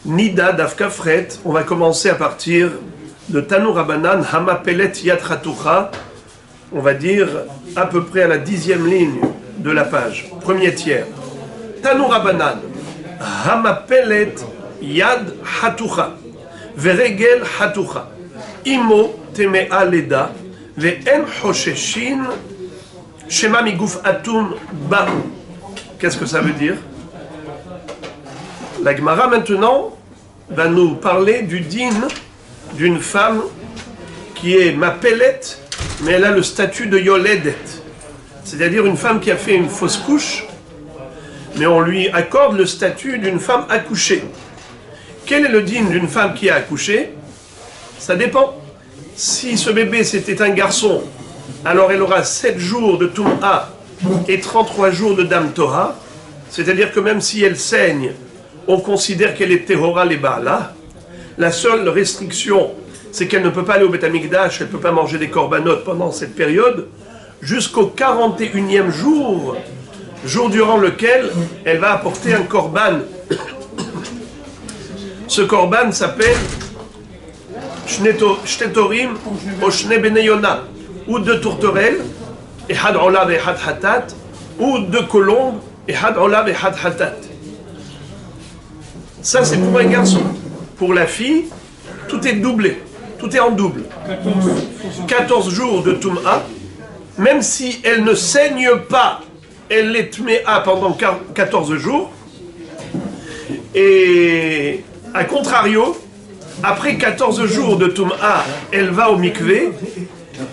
Nida Davkafret, on va commencer à partir de Tanu Rabbanan, Hamapelet Yad Hatucha, on va dire à peu près à la 10e ligne de la page, premier tiers. Tanu Rabbanan, Hamapelet Yad Hatucha, Veregel Hatucha, Imo Temea Leda, Ve'en Hosheshin, Shema Miguf Atum Ba'u. Qu'est-ce que ça veut dire? La Gemara maintenant va nous parler du din d'une femme qui est Mapelet, mais elle a le statut de Yoledet, c'est-à-dire une femme qui a fait une fausse couche, mais on lui accorde le statut d'une femme accouchée. Quel est le din d'une femme qui a accouché? Ça dépend. Si ce bébé c'était un garçon, alors elle aura 7 jours de Tum'a et 33 jours de Dam Torah, c'est-à-dire que même si elle saigne, on considère qu'elle est Tehora les Ba'ala. La seule restriction, c'est qu'elle ne peut pas aller au Beth Amikdash, elle ne peut pas manger des korbanot pendant cette période, jusqu'au 41e jour, jour durant lequel elle va apporter un korban. Ce korban s'appelle Shtetorim ou Shne Beneyona, ou 2 tourterelles, et Had Olav et Had Hatat, ou 2 colombes, et Had Olav et Had Hatat. Ça, c'est pour un garçon. Pour la fille, tout est doublé. Tout est en double. 14 jours de Tum'a. Même si elle ne saigne pas, elle est Tme'a pendant 14 jours. Et, à contrario, après 14 jours de Tum'a, elle va au mikvé.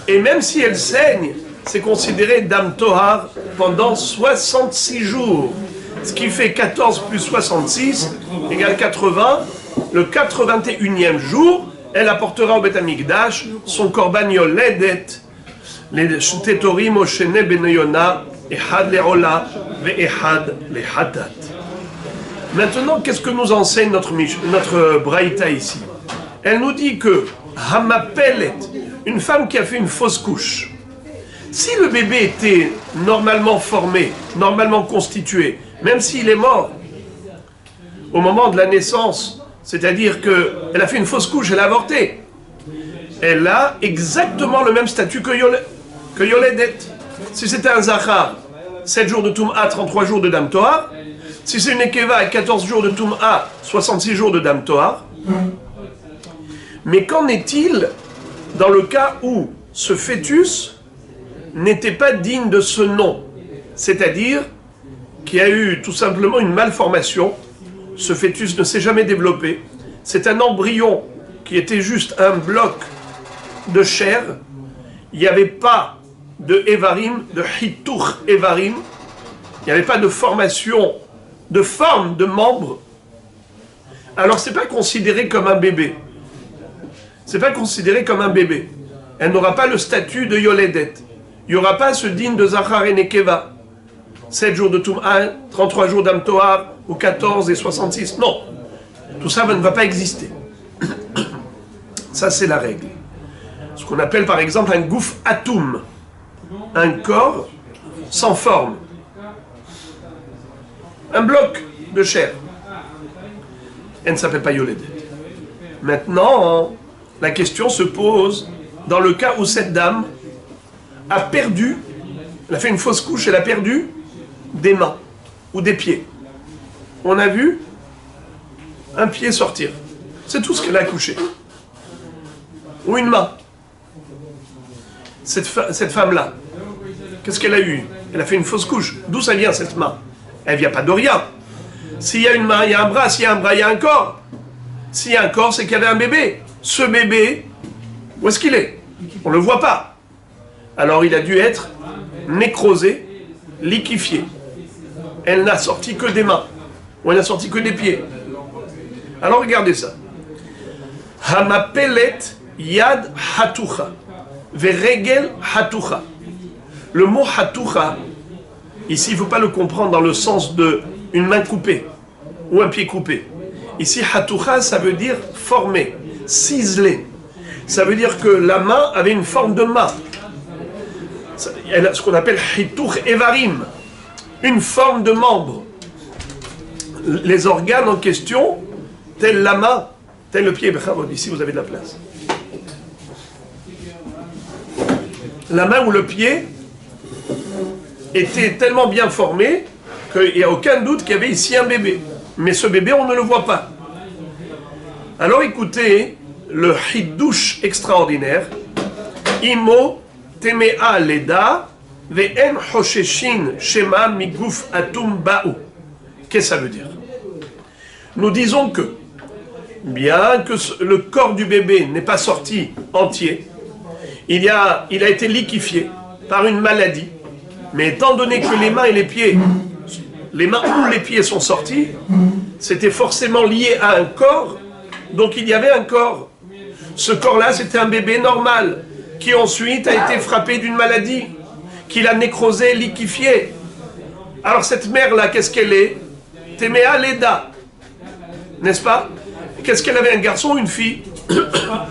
Et même si elle saigne, c'est considéré Dam Tohar pendant 66 jours. Ce qui fait 14 plus 66 égale 80. Le 81e jour, elle apportera au Beth Amikdash son korban yoledet, les shtetorim o shene beneyona, ehad le'ola, ve'ehad le'hatat. Maintenant, qu'est-ce que nous enseigne notre braïta ici? Elle nous dit que hamapelet, une femme qui a fait une fausse couche, si le bébé était normalement formé, normalement constitué, même s'il est mort au moment de la naissance, c'est-à-dire qu'elle a fait une fausse couche, elle a avorté, elle a exactement le même statut que Yoledet. Si c'était un Zachar, 7 jours de Tum'a, 33 jours de Dam Tohar. Si c'est une Ekeva, 14 jours de Tum'a, 66 jours de Dam Tohar. Mais qu'en est-il dans le cas où ce fœtus n'était pas digne de ce nom, c'est-à-dire qu'il y a eu tout simplement une malformation, ce fœtus ne s'est jamais développé, c'est un embryon qui était juste un bloc de chair, il n'y avait pas de Evarim, de Hituch Evarim, il n'y avait pas de formation, de forme de membres, alors c'est pas considéré comme un bébé, c'est pas considéré comme un bébé, elle n'aura pas le statut de Yoledet, il n'y aura pas ce digne de Zachar et Nekeva, 7 jours de Tum'a, 33 jours d'Am Tohar, ou 14 et 66. Non, tout ça ne va pas exister. Ça, c'est la règle. Ce qu'on appelle par exemple un gouf atum, un corps sans forme, un bloc de chair. Elle ne s'appelle pas Yoledet. Maintenant, la question se pose dans le cas où cette dame a perdu, elle a fait une fausse couche, elle a perdu des mains ou des pieds. On a vu un pied sortir. C'est tout ce qu'elle a accouché. Ou une main. Cette femme-là, qu'est-ce qu'elle a eu? Elle a fait une fausse couche. D'où ça vient cette main? Elle ne vient pas de rien. S'il y a une main, il y a un bras. S'il y a un bras, il y a un corps. S'il y a un corps, c'est qu'il y avait un bébé. Ce bébé, où est-ce qu'il est? On ne le voit pas. Alors il a dû être nécrosé, liquéfié. Elle n'a sorti que des mains. Ou elle n'a sorti que des pieds. Alors regardez ça. Hamapelet yad hatucha. Veregel hatucha. Le mot hatucha, ici il ne faut pas le comprendre dans le sens de une main coupée ou un pied coupé. Ici hatucha, ça veut dire formé, ciselé. Ça veut dire que la main avait une forme de main. Elle a ce qu'on appelle hituch evarim, une forme de membre. Les organes en question tel la main, tel le pied. Ici, vous avez de la place. La main ou le pied était tellement bien formé qu'il n'y a aucun doute qu'il y avait ici un bébé. Mais ce bébé, on ne le voit pas. Alors écoutez le hidouche extraordinaire. Imo temea leda ve'en hosheshin shema miguf atum ba'u. Qu'est-ce que ça veut dire? Nous disons que, bien que le corps du bébé n'est pas sorti entier, il a été liquéfié par une maladie, mais étant donné que les mains et les pieds, les mains ou les pieds sont sortis, c'était forcément lié à un corps, donc il y avait un corps. Ce corps-là, c'était un bébé normal, qui ensuite a été frappé d'une maladie, qui l'a nécrosé, liquéfié. Alors cette mère-là, qu'est-ce qu'elle est? Téméa Leda, n'est-ce pas? Qu'est-ce qu'elle avait, un garçon ou une fille?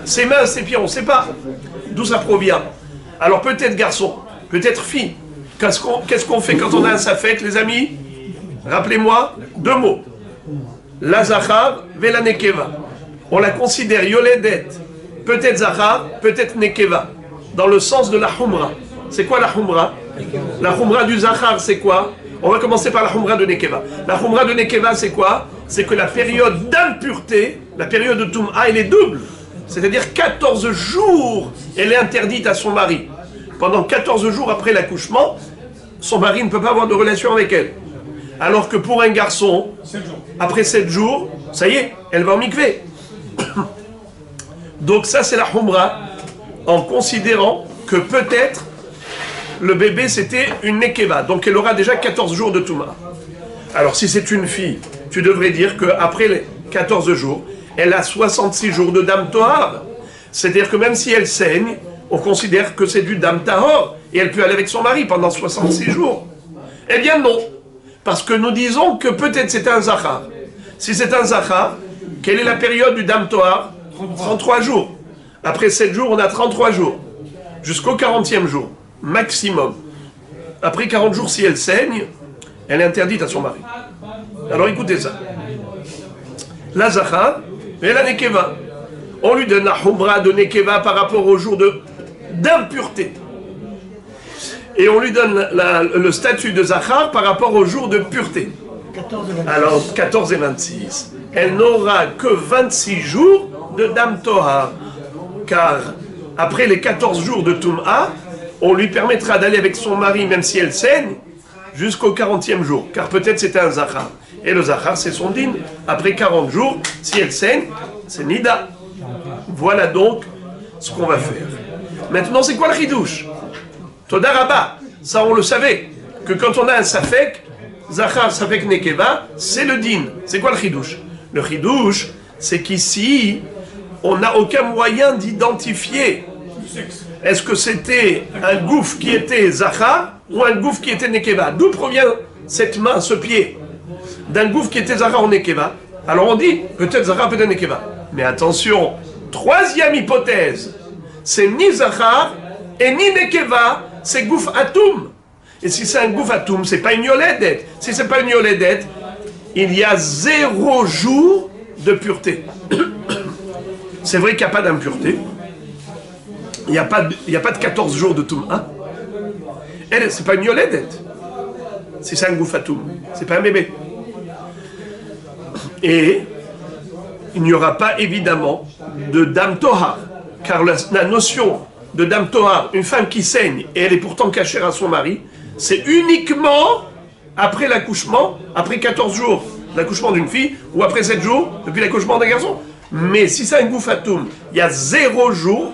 Ses mains, ses pieds, on ne sait pas d'où ça provient. Alors peut-être garçon, peut-être fille. Qu'est-ce qu'on fait quand on a un safek, les amis? Rappelez-moi, 2 mots. La zachar, vela nekeva. On la considère yoledet, peut-être zachar, peut-être nekeva, dans le sens de la humra. C'est quoi la humra? La humra du zachar, c'est quoi? On va commencer par la humra de nekeva. La humra de nekeva, c'est quoi? C'est que la période d'impureté, la période de Tum'a, elle est double. C'est-à-dire 14 jours, elle est interdite à son mari. Pendant 14 jours après l'accouchement, son mari ne peut pas avoir de relation avec elle. Alors que pour un garçon, après 7 jours, ça y est, elle va au mikvé. Donc ça, c'est la humra, en considérant que peut-être le bébé, c'était une nekeva. Donc elle aura déjà 14 jours de Touma. Alors si c'est une fille, tu devrais dire qu'après les 14 jours, elle a 66 jours de Dam Tohar. C'est-à-dire que même si elle saigne, on considère que c'est du Dam Tahor. Et elle peut aller avec son mari pendant 66 jours. Eh bien non. Parce que nous disons que peut-être c'est un Zachar. Si c'est un Zachar, quelle est la période du Dam Tohar? 33 jours. Après 7 jours, on a 33 jours. Jusqu'au 40e jour, maximum. Après 40 jours, si elle saigne, elle est interdite à son mari. Alors écoutez ça. La Zachar et la Nekeva. On lui donne la Humra de Nekeva par rapport au jour d'impureté. Et on lui donne le statut de Zachar par rapport au jour de pureté. 14 et 26. Alors 14 et 26. Elle n'aura que 26 jours de Dam Tohar. Car après les 14 jours de Tum'a, on lui permettra d'aller avec son mari, même si elle saigne, jusqu'au 40e jour. Car peut-être c'était un Zachar. Et le Zachar, c'est son din. Après 40 jours, si elle saigne, c'est Nida. Voilà donc ce qu'on va faire. Maintenant, c'est quoi le chidouche? Toda Rabba, ça on le savait, que quand on a un safek, Zachar, safek nekeva, c'est le din. C'est quoi le chidouche? Le chidouche, c'est qu'ici, on n'a aucun moyen d'identifier. Est-ce que c'était un gouffre qui était Zachar ou un gouffre qui était nekeva? D'où provient cette main, ce pied? D'un gouffre qui était Zachar ou nekeva. Alors on dit, peut-être Zachar, peut-être nekeva. Mais attention, troisième hypothèse, c'est ni Zachar et ni nekeva, c'est gouffre atum. Et si c'est un gouffre atum, c'est pas une yoledet. Si c'est pas une yoledet, il y a 0 jour de pureté. C'est vrai qu'il n'y a pas d'impureté. Il n'y a pas de 14 jours de tum. Hein? C'est pas une yoledet. Si c'est un gouffre atum, c'est pas un bébé. Et il n'y aura pas évidemment de Dam Tohar, car la notion de Dam Tohar, une femme qui saigne et elle est pourtant cachée à son mari, c'est uniquement après l'accouchement, après 14 jours l'accouchement d'une fille, ou après 7 jours depuis l'accouchement d'un garçon. Mais si c'est un gouffatoum, il y a 0 jour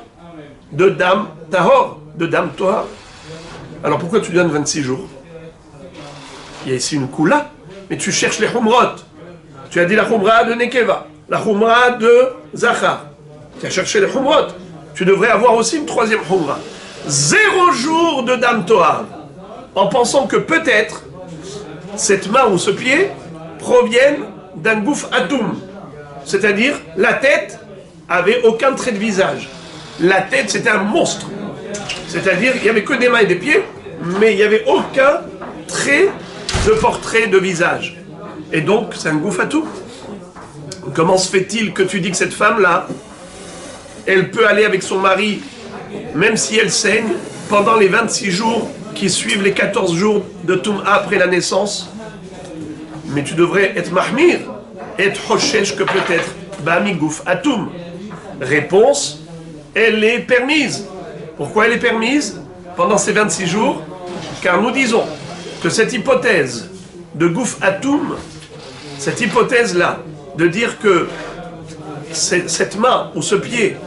de Dam Tahor, de Dam Tohar. Alors pourquoi tu donnes 26 jours? Il y a ici une koula, mais tu cherches les humrot. Tu as dit la humra de Nekeva, la humra de Zachar. Tu as cherché les humrot. Tu devrais avoir aussi une troisième humra. 0 jour de Dam Tohar. En pensant que peut-être cette main ou ce pied proviennent d'un gouffre atum. C'est-à-dire, la tête avait aucun trait de visage. La tête, c'était un monstre. C'est-à-dire, il n'y avait que des mains et des pieds, mais il n'y avait aucun trait de portrait de visage. Et donc, c'est un gouffre atum. comment se fait-il que tu dis que cette femme-là, elle peut aller avec son mari, même si elle saigne, pendant les 26 jours qui suivent les 14 jours de Toum'a après la naissance? Mais tu devrais être mahmir, être hoshesh que peut-être ba'migouf atoum. Réponse, elle est permise. Pourquoi elle est permise pendant ces 26 jours? Car nous disons que cette hypothèse de gouf atoum, cette hypothèse-là, de dire que cette main ou ce pied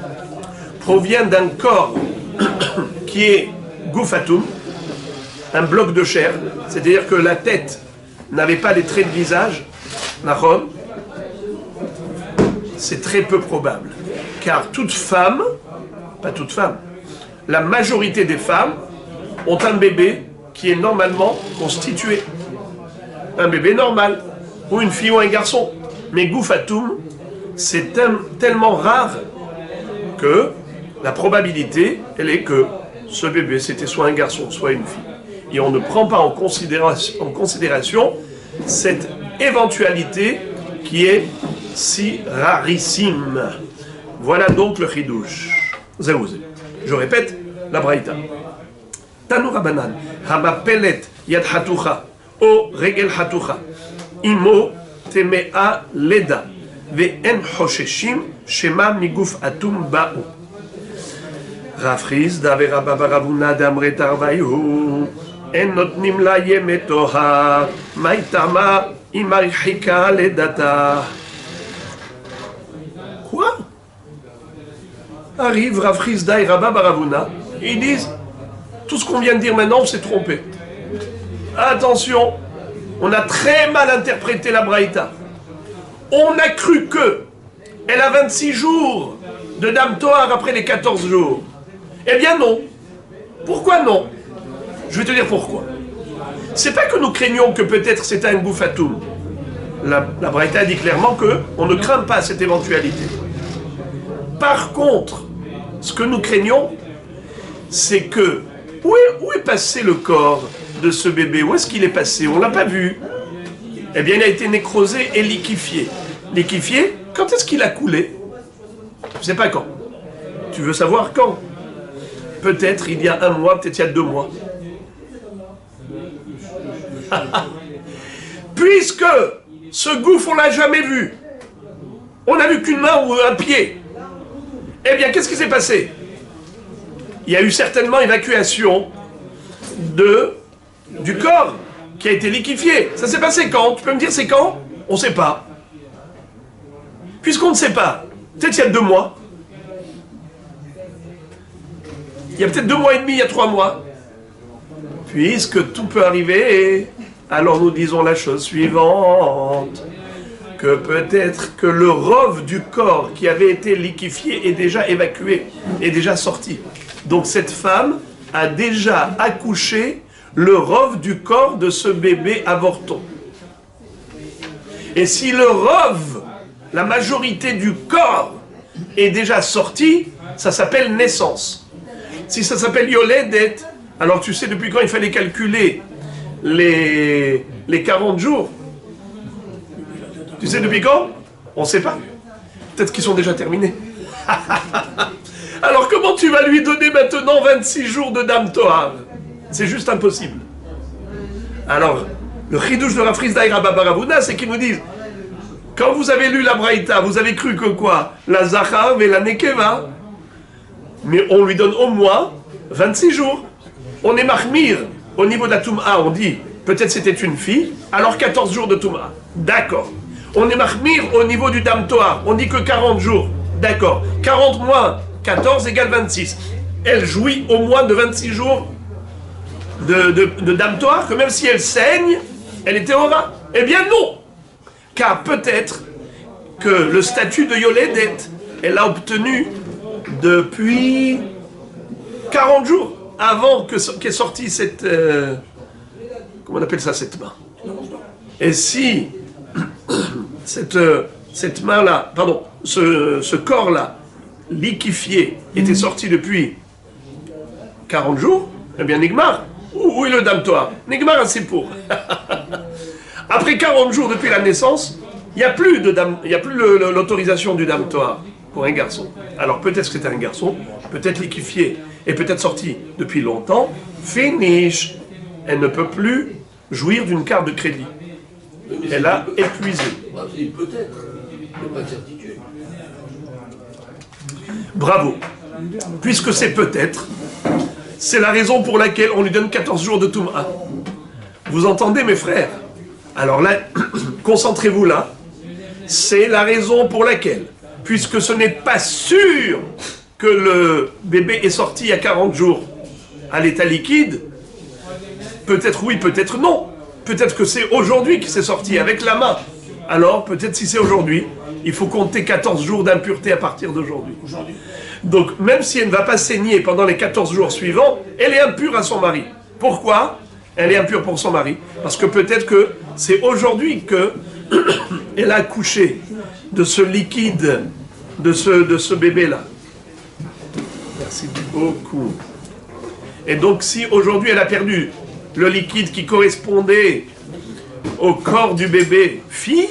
provient d'un corps qui est gouf atoum, un bloc de chair, c'est-à-dire que la tête n'avait pas les traits de visage, Nahon, c'est très peu probable. Car toute femme, pas toute femme, la majorité des femmes ont un bébé qui est normalement constitué. Un bébé normal, ou une fille ou un garçon. Mais gouf atoum, c'est tellement rare que la probabilité, elle est que ce bébé, c'était soit un garçon, soit une fille. Et on ne prend pas en considération cette éventualité qui est si rarissime. Voilà donc le chidouche. Zéouzé. Je répète, la braïta. Tanu Rabanan, hamapelet yad hatucha, o regel hatucha, imo temea leda, ve'en hosheshim, shema miguf atum ba'u. Rafriz davera babaravuna damre tarvayu, en notnim la yemetoha, maitama imarihika ledata. Quoi? Arrive Rafriz et Rabba Baravuna, et ils disent tout ce qu'on vient de dire maintenant, on s'est trompé. Attention, on a très mal interprété la Braïta. On a cru que elle a 26 jours de Dam Tohar après les 14 jours. Eh bien non. Pourquoi non? Je vais te dire pourquoi. C'est pas que nous craignons que peut-être c'est un gouf atoum. La Braïta dit clairement qu'on ne craint pas cette éventualité. Par contre, ce que nous craignons, c'est que où est passé le corps de ce bébé? Où est-ce qu'il est passé? On ne l'a pas vu. Eh bien, il a été nécrosé et liquéfié. Liquéfié, quand est-ce qu'il a coulé? Je ne sais pas quand. Tu veux savoir quand? Peut-être il y a 1 mois, peut-être il y a 2 mois. Puisque ce gouffre, on ne l'a jamais vu. On n'a vu qu'une main ou un pied. Eh bien, qu'est-ce qui s'est passé? Il y a eu certainement évacuation du corps qui a été liquéfié. Ça s'est passé quand? Tu peux me dire c'est quand? On ne sait pas. Puisqu'on ne sait pas, peut-être il y a 2 mois. Il y a peut-être 2 mois et demi, il y a 3 mois. Puisque tout peut arriver, alors nous disons la chose suivante. Que peut-être que le rove du corps qui avait été liquéfié est déjà évacué, est déjà sorti. Donc cette femme a déjà accouché le rove du corps de ce bébé avorton. Et si le rove, la majorité du corps, est déjà sorti, ça s'appelle naissance. Si ça s'appelle yoledet, alors tu sais depuis quand il fallait calculer les 40 jours. Tu sais depuis quand? On ne sait pas. Peut-être qu'ils sont déjà terminés. Alors comment tu vas lui donner maintenant 26 jours de Dam Tohar? C'est juste impossible. Alors, le chidouche de Rafriz Daïra Babaravuna, c'est qu'ils nous disent, quand vous avez lu la Braïta, vous avez cru que quoi? La Zachar et la Nekeva. Mais on lui donne au moins 26 jours. On est mahmir. Au niveau de la Toum'a, on dit, peut-être c'était une fille, alors 14 jours de Toum'a. D'accord. On est mahmir au niveau du Dam Tohar. On dit que 40 jours. D'accord. 40 moins 14 égale 26. Elle jouit au moins de 26 jours de Dam Tohar, que même si elle saigne, elle est théora. Eh bien non. Car peut-être que le statut de Yoledet, elle l'a obtenu depuis 40 jours, avant qu'est sortie cette... comment on appelle ça, cette main? Et si cette main-là, pardon, ce corps-là, liquéfié, était sorti depuis 40 jours, eh bien, Nigmar, où est le Dam Tohar? Nigmar, c'est pour. Après 40 jours depuis la naissance, Il n'y a plus l'autorisation du Dam Tohar pour un garçon. Alors peut-être que c'était un garçon, peut-être liquéfié, et peut-être sorti depuis longtemps, finish. Elle ne peut plus jouir d'une carte de crédit. Elle a épuisé. Peut-être, mais pas de certitude. Bravo. Puisque c'est peut-être, c'est la raison pour laquelle on lui donne 14 jours de Toum'a. Vous entendez, mes frères? Alors là, concentrez-vous là. C'est la raison pour laquelle, puisque ce n'est pas sûr que le bébé est sorti il y a 40 jours à l'état liquide, peut-être oui, peut-être non. Peut-être que c'est aujourd'hui qu'il s'est sorti avec la main. Alors, peut-être si c'est aujourd'hui, il faut compter 14 jours d'impureté à partir d'aujourd'hui. Donc, même si elle ne va pas saigner pendant les 14 jours suivants, elle est impure à son mari. Pourquoi? Elle est impure pour son mari. Parce que peut-être que c'est aujourd'hui qu'elle a accouché de ce liquide, de ce bébé-là. Merci beaucoup. Et donc, si aujourd'hui elle a perdu le liquide qui correspondait au corps du bébé fille,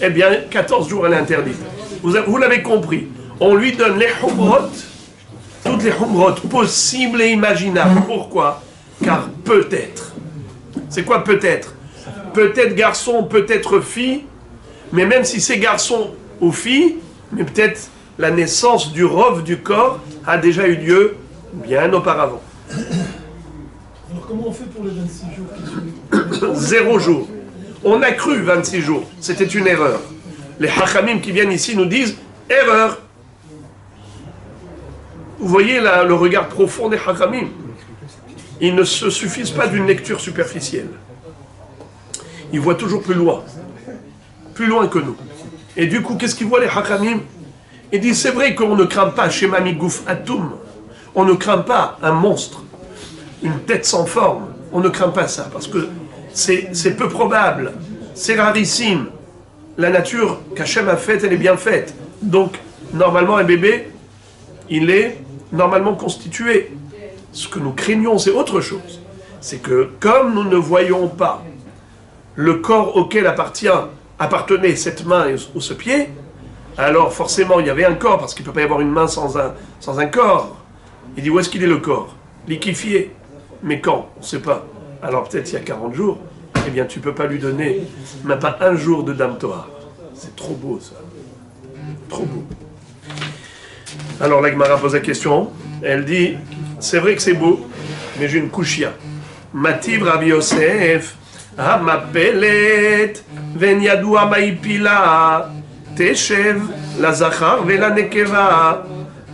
eh bien, 14 jours elle est interdite. Vous l'avez compris. On lui donne les humrot, toutes les humrot possibles et imaginables. Pourquoi? Car peut-être. C'est quoi peut-être? Peut-être garçon, peut-être fille, mais même si c'est garçon ou fille, mais peut-être la naissance du rov du corps a déjà eu lieu bien auparavant. Alors comment on fait pour les 26 jours 0 jour. On a cru 26 jours. C'était une erreur. Les hachamim qui viennent ici nous disent erreur. Vous voyez là, le regard profond des hachamim. Ils ne se suffisent pas d'une lecture superficielle. Ils voient toujours plus loin que nous. Et du coup, qu'est-ce qu'ils voient les hachamim? Ils disent c'est vrai qu'on ne craint pas Shema Migouf Atum. On ne craint pas un monstre, une tête sans forme. On ne craint pas ça parce que c'est peu probable, c'est rarissime. La nature qu'Hachem a faite, elle est bien faite. Donc, normalement, un bébé, il est normalement constitué. Ce que nous craignons, c'est autre chose. C'est que, comme nous ne voyons pas le corps auquel appartenait cette main ou ce pied, alors forcément, il y avait un corps, parce qu'il ne peut pas y avoir une main sans un corps. Il dit, où est-ce qu'il est le corps? Liquéfié. Mais quand? On ne sait pas. Alors peut-être il y a 40 jours, eh bien tu ne peux pas lui donner même pas un jour de Dam Tohar. C'est trop beau ça. Trop beau. Alors la Gemara pose la question, elle dit, c'est vrai que c'est beau, mais j'ai une kushia. Matib Rabbi Yosef, Hamapelet, ven yadua maipila, teshev la zachar ve la nekeva,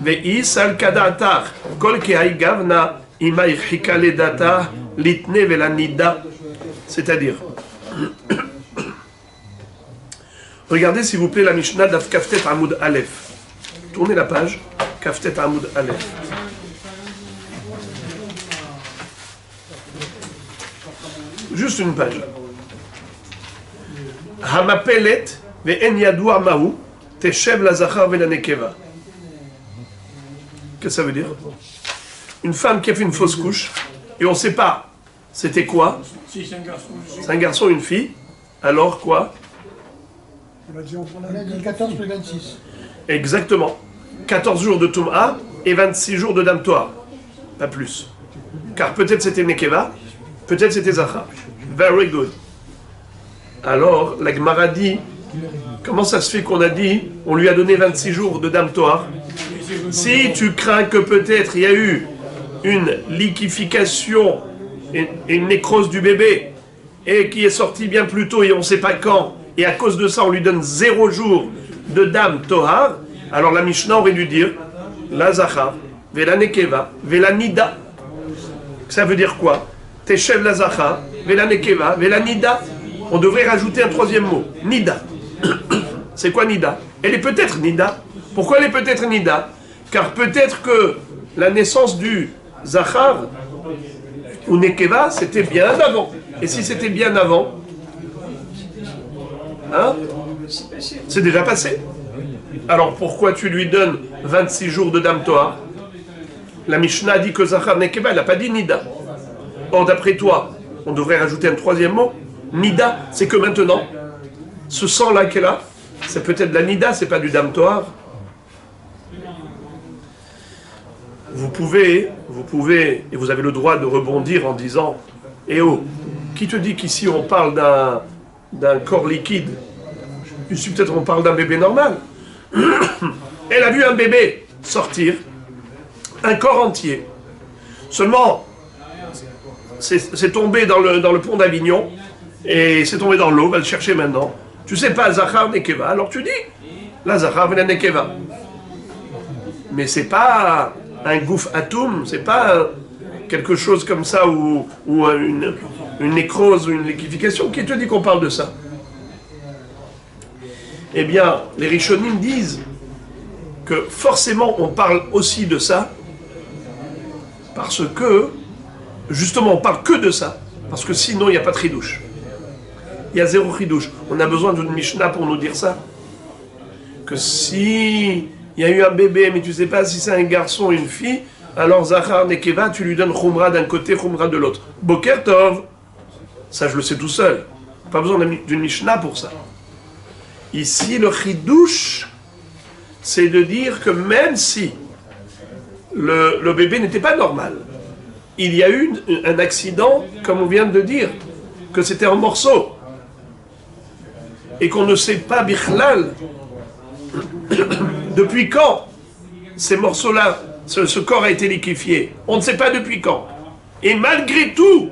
ve'is al kadatach, kol kehai gavna, ima irchika ledata, litne ve la nida. C'est-à-dire, regardez s'il vous plaît la Mishnah d'Af Kaftet Amoud Aleph. Tournez la page, Kaftet Amoud Aleph. Juste une page. Hamapelet ve'en yadua mahu teshev la zachar ve'la nekeva. Qu'est-ce que ça veut dire? Une femme qui a fait une fausse couche et on ne sait pas c'était quoi? Si c'est un garçon. C'est un garçon ou une fille? Alors quoi? On a dit 14 plus 26. Exactement. 14 jours de Toum'a et 26 jours de Dam Tohar. Pas plus. Car peut-être c'était Nekeva, peut-être c'était Zachar. Very good. Alors, la Gemara dit, comment ça se fait qu'on a dit, on lui a donné 26 jours de Dam Tohar? Si tu crains que peut-être il y a eu une liquéfication et une nécrose du bébé, et qui est sorti bien plus tôt et on ne sait pas quand, et à cause de ça on lui donne 0 jour de Dam Tohar, alors la Mishnah aurait dû dire la Zachar, Vela Nekeva, Vela Nida. Ça veut dire quoi? Teshev la Zachar, Vela Nekeva, Vela Nida. On devrait rajouter un troisième mot, Nida. C'est quoi Nida? Elle est peut-être Nida. Pourquoi elle est peut-être Nida? Car peut-être que la naissance du Zachar ou Nekeva, c'était bien avant. Et si c'était bien avant, hein, c'est déjà passé. Alors pourquoi tu lui donnes 26 jours de Dam Tohar? La Mishnah dit que Zachar Nekeva, elle n'a pas dit Nida. Or d'après toi, on devrait rajouter un troisième mot. Nida, c'est que maintenant, ce sang-là qu'elle a, c'est peut-être de la nida, c'est pas du dam toar. Vous pouvez, et vous avez le droit de rebondir en disant, eh oh, qui te dit qu'ici on parle d'un corps liquide? Ici peut-être on parle d'un bébé normal. Elle a vu un bébé sortir, un corps entier. Seulement, c'est tombé dans le pont d'Avignon, et c'est tombé dans l'eau, va le chercher maintenant. Tu sais pas, Zachar Nekeva, alors tu dis, la Zachar vena Nekeva. Mais c'est pas un gouf atoum, c'est pas quelque chose comme ça, ou une nécrose, ou une liquéfaction. Qui te dit qu'on parle de ça? Eh bien, les Rishonim disent que forcément on parle aussi de ça, parce que, justement, on parle que de ça, parce que sinon il n'y a pas de chidouche. Il y a zéro chidouche. On a besoin d'une Mishnah pour nous dire ça. Que si il y a eu un bébé, mais tu ne sais pas si c'est un garçon ou une fille, alors Zachar Nekeva, tu lui donnes Khumra d'un côté, Khumra de l'autre. Boker Tov, ça je le sais tout seul. Pas besoin d'une Mishnah pour ça. Ici, le chidouche, c'est de dire que même si le bébé n'était pas normal, il y a eu un accident, comme on vient de dire, que c'était en morceaux, et qu'on ne sait pas, bichlal, depuis quand ces morceaux-là, ce corps a été liquéfié. On ne sait pas depuis quand. Et malgré tout,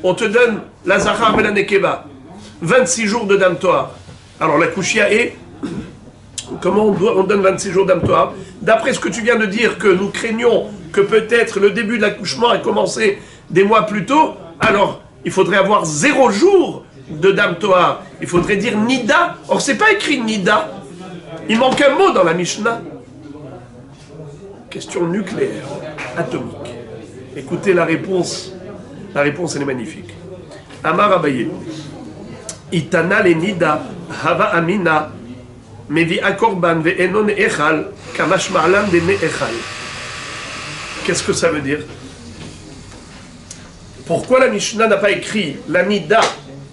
on te donne la Zachar ben la Nekeva, 26 jours de Dam Toar. Alors la Kushia est, comment on donne 26 jours Dam Toar? D'après ce que tu viens de dire, que nous craignons que peut-être le début de l'accouchement ait commencé des mois plus tôt, alors il faudrait avoir 0 jour de Dam Toar. Il faudrait dire Nida. Or, c'est pas écrit Nida. Il manque un mot dans la Mishnah. Question nucléaire, atomique. Écoutez la réponse. La réponse, elle est magnifique. Amar Abaye. Itana le Nida, Hava Amina, Mevi Akorban ve'enon echal, Kamash Ma'alam de echal. Qu'est-ce que ça veut dire? Pourquoi la Mishnah n'a pas écrit la Nida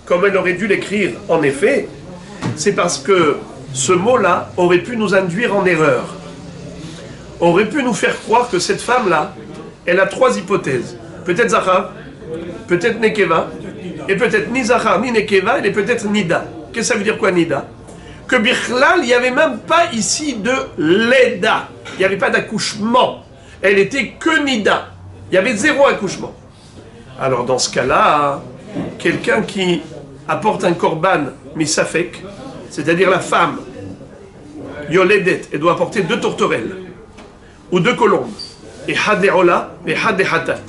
comme elle aurait dû l'écrire? En effet, c'est parce que ce mot-là aurait pu nous induire en erreur. Aurait pu nous faire croire que cette femme-là, elle a 3 hypothèses. Peut-être Zachar, peut-être Nekeva, et peut-être ni Zachar ni Nekeva, elle est peut-être Nida. Qu'est-ce que ça veut dire quoi Nida? Que Bichlal, il n'y avait même pas ici de Leda. Il n'y avait pas d'accouchement. Elle était que Nida. Il y avait 0 accouchement. Alors dans ce cas-là, quelqu'un qui apporte un korban misafek, c'est-à-dire la femme, yoledet, elle doit apporter 2 tourterelles, ou 2 colombes, et hadé ola, et hadé hatat.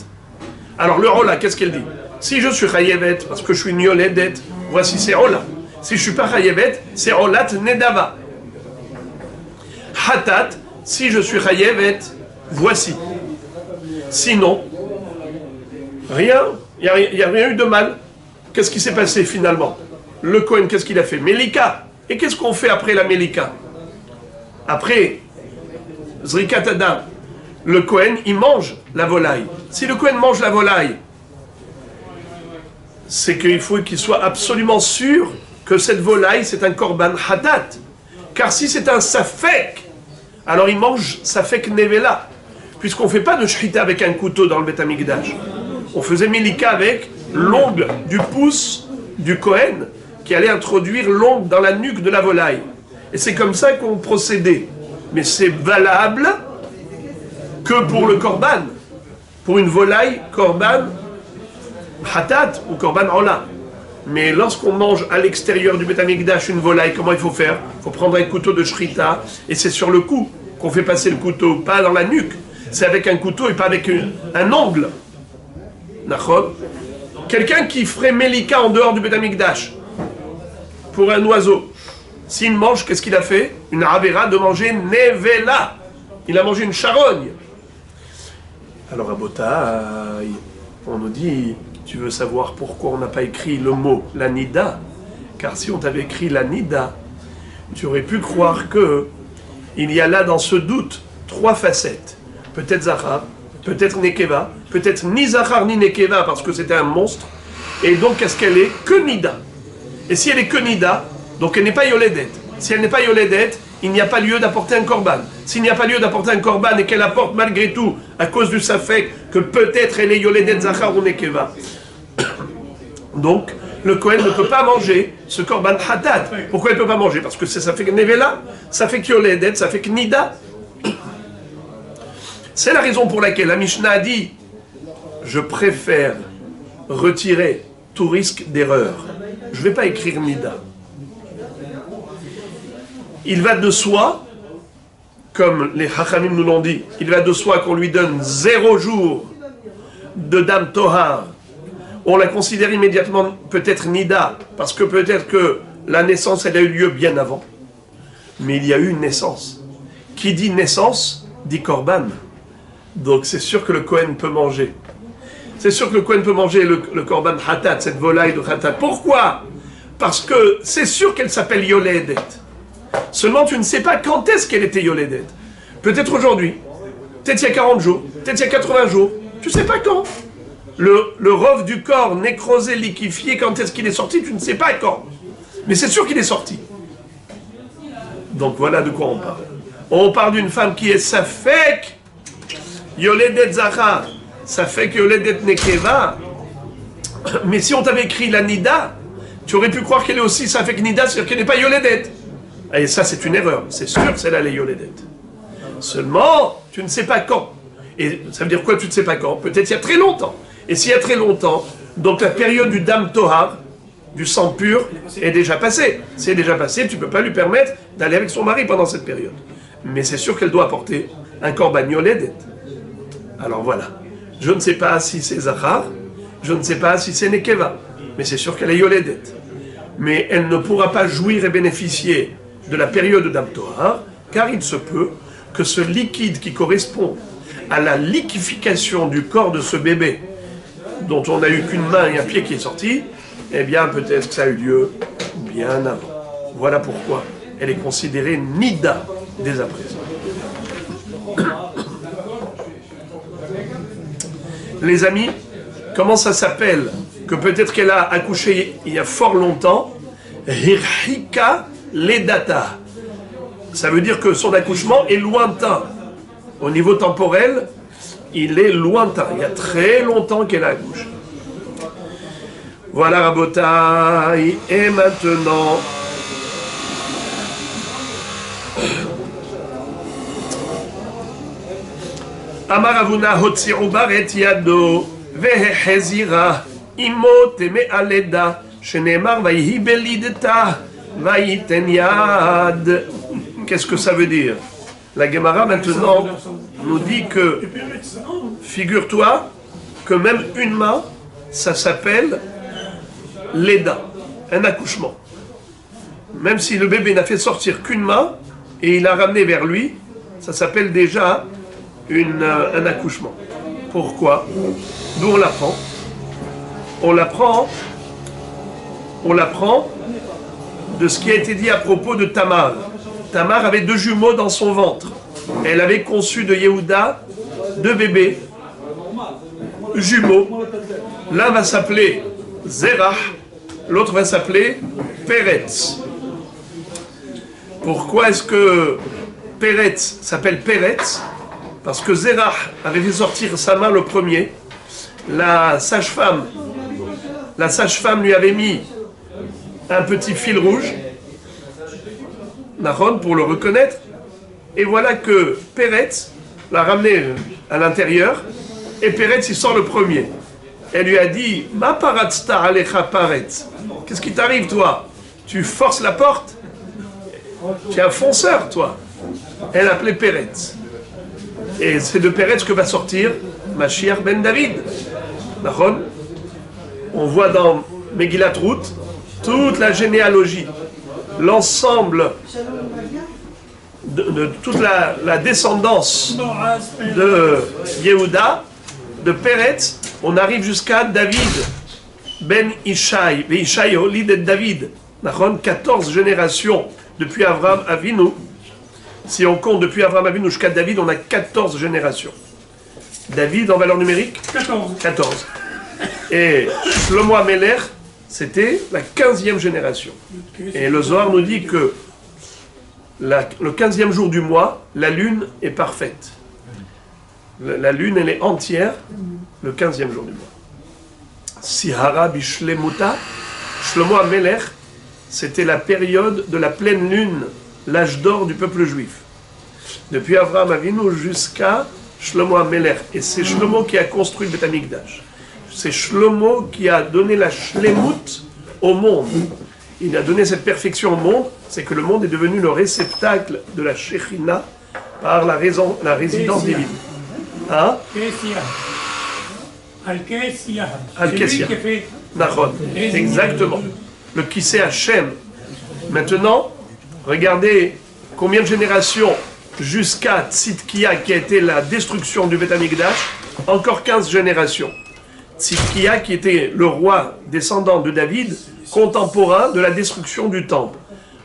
Alors le ola, qu'est-ce qu'elle dit? Si je suis chayevet, parce que je suis une yoledet, voici c'est ola. Si je suis pas chayevet, c'est olat nedava. Hatat, si je suis chayevet, voici. Sinon, rien, il n'y a rien eu de mal. Qu'est-ce qui s'est passé finalement? Le Kohen, qu'est-ce qu'il a fait? Melika. Et qu'est-ce qu'on fait après la Melika? Après Zrikat Adam, le Kohen, il mange la volaille. Si le Kohen mange la volaille, c'est qu'il faut qu'il soit absolument sûr que cette volaille, c'est un korban hatat. Car si c'est un safek, alors il mange safek nevela. Puisqu'on ne fait pas de shrita avec un couteau dans le Beth Amikdash. On faisait Melika avec l'ongle du pouce du Kohen qui allait introduire l'ongle dans la nuque de la volaille. Et c'est comme ça qu'on procédait. Mais c'est valable que pour le korban. Pour une volaille, korban hatat ou korban ola. Mais lorsqu'on mange à l'extérieur du Beth Amikdash une volaille, comment il faut faire? Il faut prendre un couteau de shrita et c'est sur le cou qu'on fait passer le couteau, pas dans la nuque. C'est avec un couteau et pas avec un ongle. Quelqu'un qui ferait Melika en dehors du Beth Amikdash pour un oiseau, s'il mange, qu'est-ce qu'il a fait? Une avera de manger nevela. Il a mangé une charogne. Alors à Botaï, on nous dit, tu veux savoir pourquoi on n'a pas écrit le mot la nida? Car si on t'avait écrit la nida, tu aurais pu croire que il y a là dans ce doute 3 facettes. Peut-être Zachar, peut-être Nekeva, peut-être ni Zachar ni Nekeva parce que c'était un monstre. Et donc est-ce qu'elle est que Nida? Et si elle est que Nida, donc elle n'est pas Yoledet. Si elle n'est pas yoledet, il n'y a pas lieu d'apporter un korban. S'il n'y a pas lieu d'apporter un korban et qu'elle apporte malgré tout, à cause du safek, que peut-être elle est yoledet zachar ou nekeva. Donc, le Kohen ne peut pas manger ce korban hatat. Pourquoi il ne peut pas manger? Parce que ça fait que nevela, ça fait que yoledet, ça fait que nida. C'est la raison pour laquelle la Mishnah a dit je préfère retirer tout risque d'erreur. Je ne vais pas écrire nida. Il va de soi, comme les Chachamim nous l'ont dit, il va de soi qu'on lui donne 0 jour de Dam Tohar. On la considère immédiatement peut-être Nida, parce que peut-être que la naissance, elle a eu lieu bien avant. Mais il y a eu une naissance. Qui dit naissance, dit Korban. Donc c'est sûr que le Kohen peut manger. C'est sûr que le Kohen peut manger le Korban Hatat, cette volaille de Hatat. Pourquoi? Parce que c'est sûr qu'elle s'appelle Yoledet. Seulement, tu ne sais pas quand est-ce qu'elle était Yoledet. Peut-être aujourd'hui, peut-être il y a 40 jours, peut-être il y a 80 jours. Tu ne sais pas quand. Le rov du corps nécrosé, liquéfié, quand est-ce qu'il est sorti, tu ne sais pas quand. Mais c'est sûr qu'il est sorti. Donc voilà de quoi on parle. On parle d'une femme qui est safek, Yoledet Zachar, safek Yoledet Nekeva. Mais si on t'avait écrit la Nida, tu aurais pu croire qu'elle est aussi safek Nida, c'est-à-dire qu'elle n'est pas Yoledet. Et ça, c'est une erreur. C'est sûr que celle-là, elle est Yoledet. Seulement, tu ne sais pas quand. Et ça veut dire quoi, tu ne sais pas quand? Peut-être il y a très longtemps. Et s'il y a très longtemps, donc la période du Dam Tohar, du sang pur, est déjà passée. C'est déjà passé, tu ne peux pas lui permettre d'aller avec son mari pendant cette période. Mais c'est sûr qu'elle doit apporter un korban Yoledet. Alors voilà. Je ne sais pas si c'est Zachar, je ne sais pas si c'est Nekeva, mais c'est sûr qu'elle est Yoledet. Mais elle ne pourra pas jouir et bénéficier de la période de Dam Tohar, car il se peut que ce liquide qui correspond à la liquéfication du corps de ce bébé, dont on n'a eu qu'une main et un pied qui est sorti, eh bien peut-être que ça a eu lieu bien avant. Voilà pourquoi elle est considérée Nida dès à présent. Les amis, comment ça s'appelle? Que peut-être qu'elle a accouché il y a fort longtemps. Hirhika Ledata. Ça veut dire que son accouchement est lointain. Au niveau temporel, il est lointain. Il y a très longtemps qu'elle accouche. Voilà, Rabotai. Et maintenant, Amar Avuna Hotziru Baret Yado Vehezira Imo Teme Aleda Shenemar Vaihi Belideta Vaiten Yad. Qu'est-ce que ça veut dire? La Gemara maintenant nous dit que, figure-toi que même une main, ça s'appelle l'Eda, un accouchement. Même si le bébé n'a fait sortir qu'une main et il l'a ramené vers lui, ça s'appelle déjà un accouchement. Pourquoi? D'où on l'apprend? On l'apprend de ce qui a été dit à propos de Tamar. Tamar avait 2 jumeaux dans son ventre. Elle avait conçu de Yehuda 2 bébés jumeaux. L'un va s'appeler Zerah, l'autre va s'appeler Peretz. Pourquoi est-ce que Peretz s'appelle Peretz? Parce que Zerah avait fait sortir sa main le premier. La sage-femme lui avait mis un petit fil rouge, Nahon, pour le reconnaître. Et voilà que Peretz l'a ramené à l'intérieur, et Peretz, il sort le premier. Elle lui a dit, Ma paratzta alecha Peretz. Qu'est-ce qui t'arrive, toi? Tu forces la porte? Tu es un fonceur, toi. Elle appelait Peretz. Et c'est de Peretz que va sortir Mashiach ben David. Nahon. On voit dans Megillat Ruth toute la généalogie, l'ensemble de toute la descendance de Yehuda, de Peretz. On arrive jusqu'à David ben Ishaï, Ishaï au lit de David. 14 générations depuis Avraham Avinu. Si on compte depuis Avraham Avinu jusqu'à David, on a 14 générations. David en valeur numérique 14. Et Shlomo HaMelech, c'était la 15e génération. Et le Zohar nous dit que le 15e jour du mois, la lune est parfaite. La lune, elle est entière le 15e jour du mois. Sihara bishlemuta, Shlomo HaMelech, c'était la période de la pleine lune, l'âge d'or du peuple juif. Depuis Avraham Avinu jusqu'à Shlomo HaMelech. Et c'est Shlomo qui a construit le Beth Amikdash. C'est Shlomo qui a donné la shlemut au monde. Il a donné cette perfection au monde, c'est que le monde est devenu le réceptacle de la Shekhinah par la résidence divine. Hein? Al-Kessia. Nachon. Exactement. Le Kisei Hashem. Maintenant, regardez combien de générations jusqu'à Tzidkia qui a été la destruction du Beth Amikdash. Encore 15 générations. Tzidkia qui était le roi descendant de David, contemporain de la destruction du temple.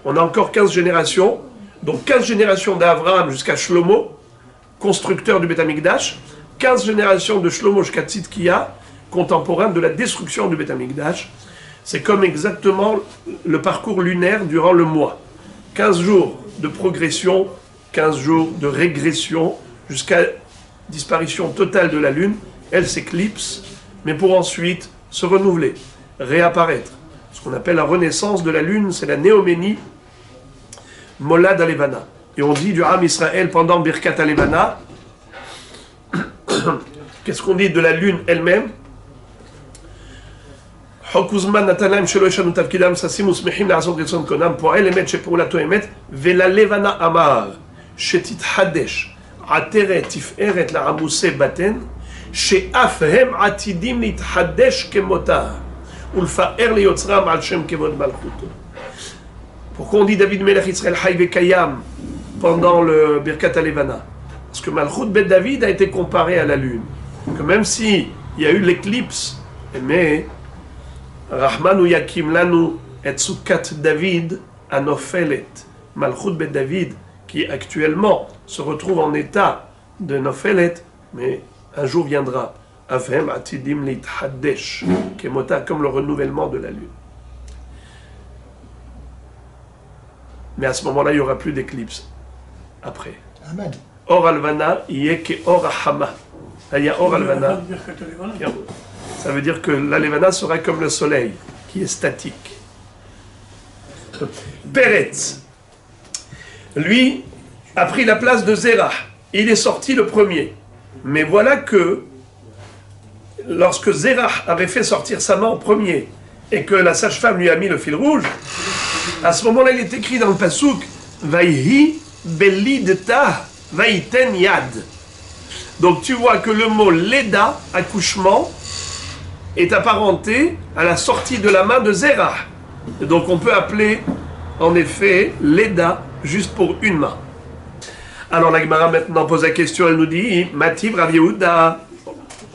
On a encore 15 générations, donc 15 générations d'Abraham jusqu'à Shlomo, constructeur du Beth Amikdash, 15 générations de Shlomo jusqu'à Tzidkia, contemporain de la destruction du Beth Amikdash. C'est comme exactement le parcours lunaire durant le mois. 15 jours de progression, 15 jours de régression, jusqu'à disparition totale de la lune. Elle s'éclipse, mais pour ensuite se renouveler, réapparaître. Ce qu'on appelle la renaissance de la lune, c'est la néoménie, Molad Alevana. Et on dit du Ham Israël pendant Birkat Alevana, qu'est-ce qu'on dit de la lune elle-même? Hokuzman Natanaim Shelo Yeshanu Tavkidam Sasim Usmechim La'azot Ritzon Konam Po'el Emet Shepoulato Emet Vela Levana Amar Shetit Hadesh Ateret Tiferet La'amuse Baten She'af Hem Atidim Nithadesh Kemota Ulfa'er Leyotzram Al Shem Kevod Malchuto. Pourquoi on dit David Melech Israël Hay Vekayam pendant le Birkat Alevana? Parce que Malchut Bet David a été comparé à la lune. Que même si il y a eu l'éclipse, mais Rahmanu Yakim Lanu et Sukat David Anofelet. Malchut Bet David, qui actuellement se retrouve en état de Nofelet, mais un jour viendra. Avem Atidim Lit Hadesh, Kemota, comme le renouvellement de la lune. Mais à ce moment-là, il n'y aura plus d'éclipse. Après. Amen. Or Alvana, Yeke Or Ahama. Il y a Or Alvana. Ça veut dire que l'Alevana sera comme le soleil, qui est statique. Peretz, lui, a pris la place de Zerah. Il est sorti le premier. Mais voilà que, lorsque Zerah avait fait sortir sa main en premier, et que la sage-femme lui a mis le fil rouge, à ce moment-là, il est écrit dans le Passouk, Vaihi belidta vaiten yad. Donc tu vois que le mot leda, accouchement, est apparenté à la sortie de la main de Zerah. Et donc on peut appeler en effet leda juste pour une main. Alors la Gemara maintenant pose la question, elle nous dit Mativ Rav Yehuda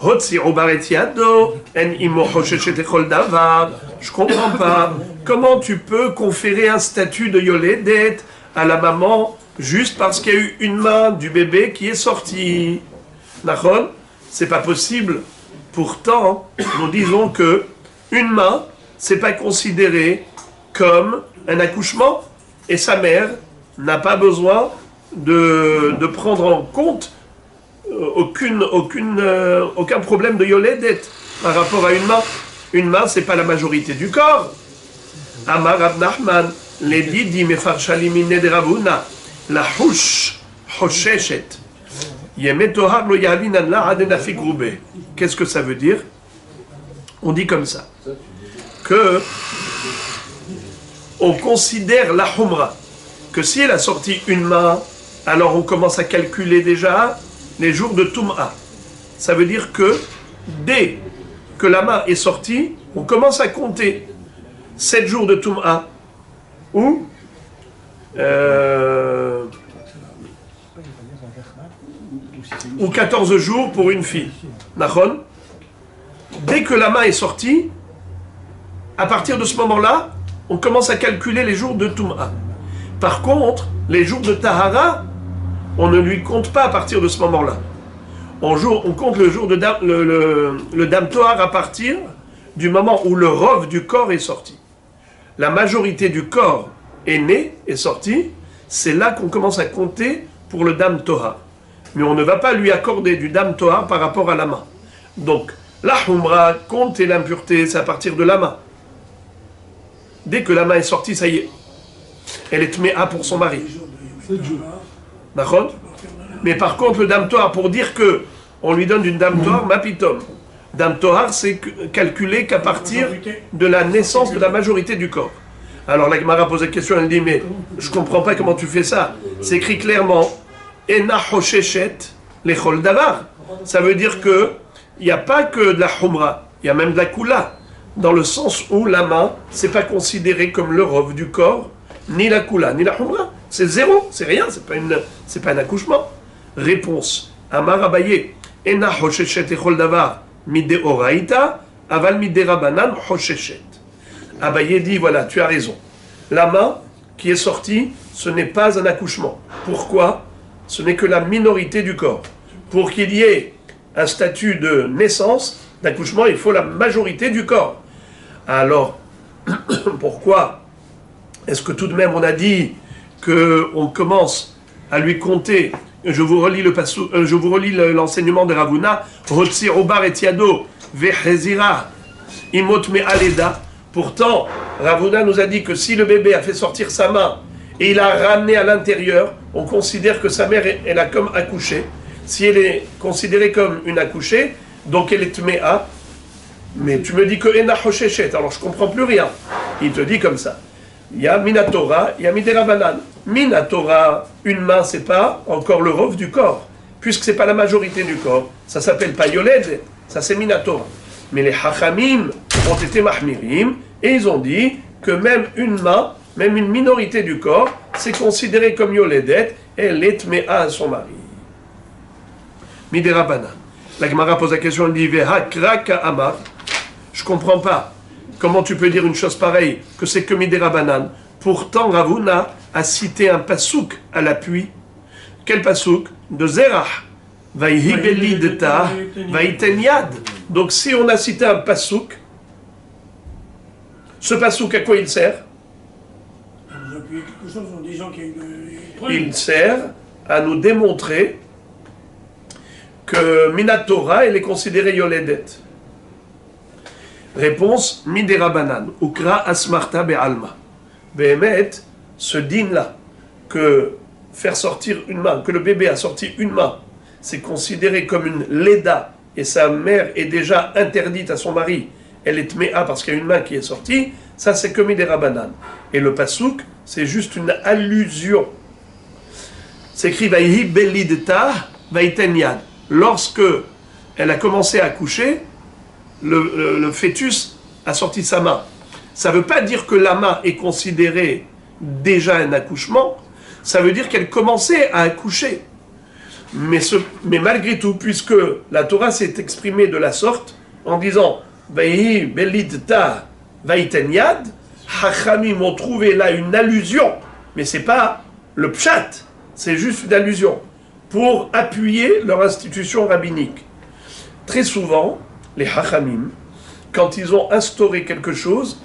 Hotzi Obaret Yado En Imo Hoshechet Echol Davar. Je comprends pas. Comment tu peux conférer un statut de Yoledet à la maman juste parce qu'il y a eu une main du bébé qui est sortie? Nachon, c'est pas possible. Pourtant, nous disons que une main, c'est pas considéré comme un accouchement, et sa mère n'a pas besoin de prendre en compte aucun problème de Yoledet par rapport à une main. Une main, c'est pas la majorité du corps. Amar Rav Nachman, Ledidi Mefarshalim Inne de Ravuna, la Hush Hosheshet. Qu'est-ce que ça veut dire? On dit comme ça, que on considère la Humra, que si elle a sorti une main, alors on commence à calculer déjà les jours de Tum'a. Ça veut dire que dès que la main est sortie, on commence à compter 7 jours de Tum'a, ou 14 jours pour une fille. Nachon. Dès que la main est sortie, à partir de ce moment-là, on commence à calculer les jours de Tum'a. Par contre, les jours de Tahara, on ne lui compte pas à partir de ce moment-là. On compte le jour de le Dam Tohar à partir du moment où le rov du corps est sorti. La majorité du corps est né, est sorti, c'est là qu'on commence à compter pour le Dam Tohar. Mais on ne va pas lui accorder du Dam Tohar par rapport à la main. Donc, la Humra, compter l'impureté, c'est à partir de la main. Dès que la main est sortie, ça y est. Elle est tméa pour son mari. 7 jours. D'accord? Mais par contre, le Dam Tohar, pour dire que on lui donne une Dam Tohar, mapitom. Dam Tohar, c'est calculé qu'à partir de la naissance de la majorité du corps. Alors la Gemara pose la question, elle dit, mais je comprends pas comment tu fais ça. C'est écrit clairement, Ena Hosheshet Lechol Davar. Ça veut dire que il n'y a pas que de la Humra, il y a même de la Kula. Dans le sens où la main, c'est pas considéré comme le rov du corps, ni la Kula, ni la Humra. C'est zéro, c'est rien, c'est pas un accouchement. Réponse, Amar Abaye, Ena Hosheshet Lechol Davar. Mide oraïta, aval mide rabanan hosheshet. Abaye dit, voilà, tu as raison. La main qui est sortie, ce n'est pas un accouchement. Pourquoi? Ce n'est que la minorité du corps. Pour qu'il y ait un statut de naissance, d'accouchement, il faut la majorité du corps. Alors, pourquoi est-ce que tout de même on a dit qu'on commence à lui compter? Je vous relis l'enseignement de Ravuna. Hotsi Obar et Tiado, Vehezira, Imot me Aleda. Pourtant, Ravuna nous a dit que si le bébé a fait sortir sa main et il a ramené à l'intérieur, on considère que sa mère, elle a comme accouché. Si elle est considérée comme une accouchée, donc elle est tméa. Mais tu me dis que Ena Hosheshet, alors je comprends plus rien. Il te dit comme ça. Il y a Minatora, il y a Miderabanan. Minatora, une main, c'est pas encore le rov du corps, puisque c'est pas la majorité du corps. Ça s'appelle pas Yoled, ça c'est Minatora. Mais les Hachamim ont été Mahmirim, et ils ont dit que même une main, même une minorité du corps, c'est considéré comme Yoledet, et elle est Tméa à son mari. Miderabanan. La Gemara pose la question, elle dit Veha Kraka Amar. Je comprends pas. Comment tu peux dire une chose pareille, que c'est que Miderabanan? Pourtant, Ravuna a cité un pasouk à l'appui. Quel pasouk? De Zerah. Vaïhi belidta, vaïten yad. Donc, si on a cité un pasouk, ce pasouk, à quoi il sert? Vous appuyez quelque chose en disant qu'il y a une preuve. Il sert à nous démontrer que Minatora, elle est considérée Yoledet. Réponse, Miderabanan, Ukra Asmarta Be'alma. Behemet, ce din-là, que faire sortir une main, que le bébé a sorti une main, c'est considéré comme une leda, et sa mère est déjà interdite à son mari, elle est tméa parce qu'il y a une main qui est sortie, ça c'est que Miderabanan. Et le pasouk, c'est juste une allusion. C'est écrit Vaïhi belidta vaïten yad. Lorsque elle a commencé à accoucher, le fœtus a sorti sa main. Ça ne veut pas dire que la main est considérée déjà un accouchement, ça veut dire qu'elle commençait à accoucher. Mais malgré tout, puisque la Torah s'est exprimée de la sorte, en disant « Vaïhi belidta vaïten yad », Hachamim ont trouvé là une allusion, mais ce n'est pas le pshat, c'est juste une allusion, pour appuyer leur institution rabbinique. Très souvent, les Hachamim, quand ils ont instauré quelque chose,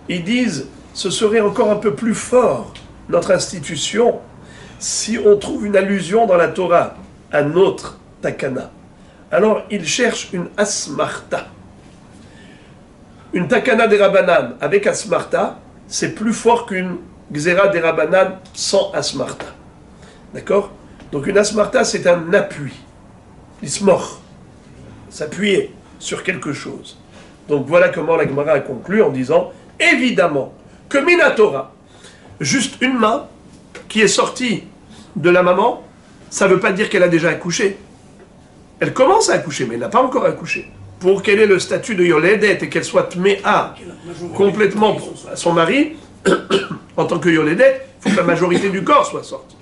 ils disent ce serait encore un peu plus fort, notre institution, si on trouve une allusion dans la Torah à notre takana. Alors ils cherchent une asmarta. Une takana des Rabbanan avec asmarta, c'est plus fort qu'une xéra des Rabbanan sans asmarta. D'accord? Donc une asmarta, c'est un appui. Ismor. S'appuyer sur quelque chose. Donc voilà comment la Gemara a conclu en disant, évidemment, que Minatora, juste une main qui est sortie de la maman, ça ne veut pas dire qu'elle a déjà accouché. Elle commence à accoucher, mais elle n'a pas encore accouché. Pour qu'elle ait le statut de Yoledet et qu'elle soit tméa complètement à son mari, en tant que Yoledet, il faut que la majorité du corps soit sortie.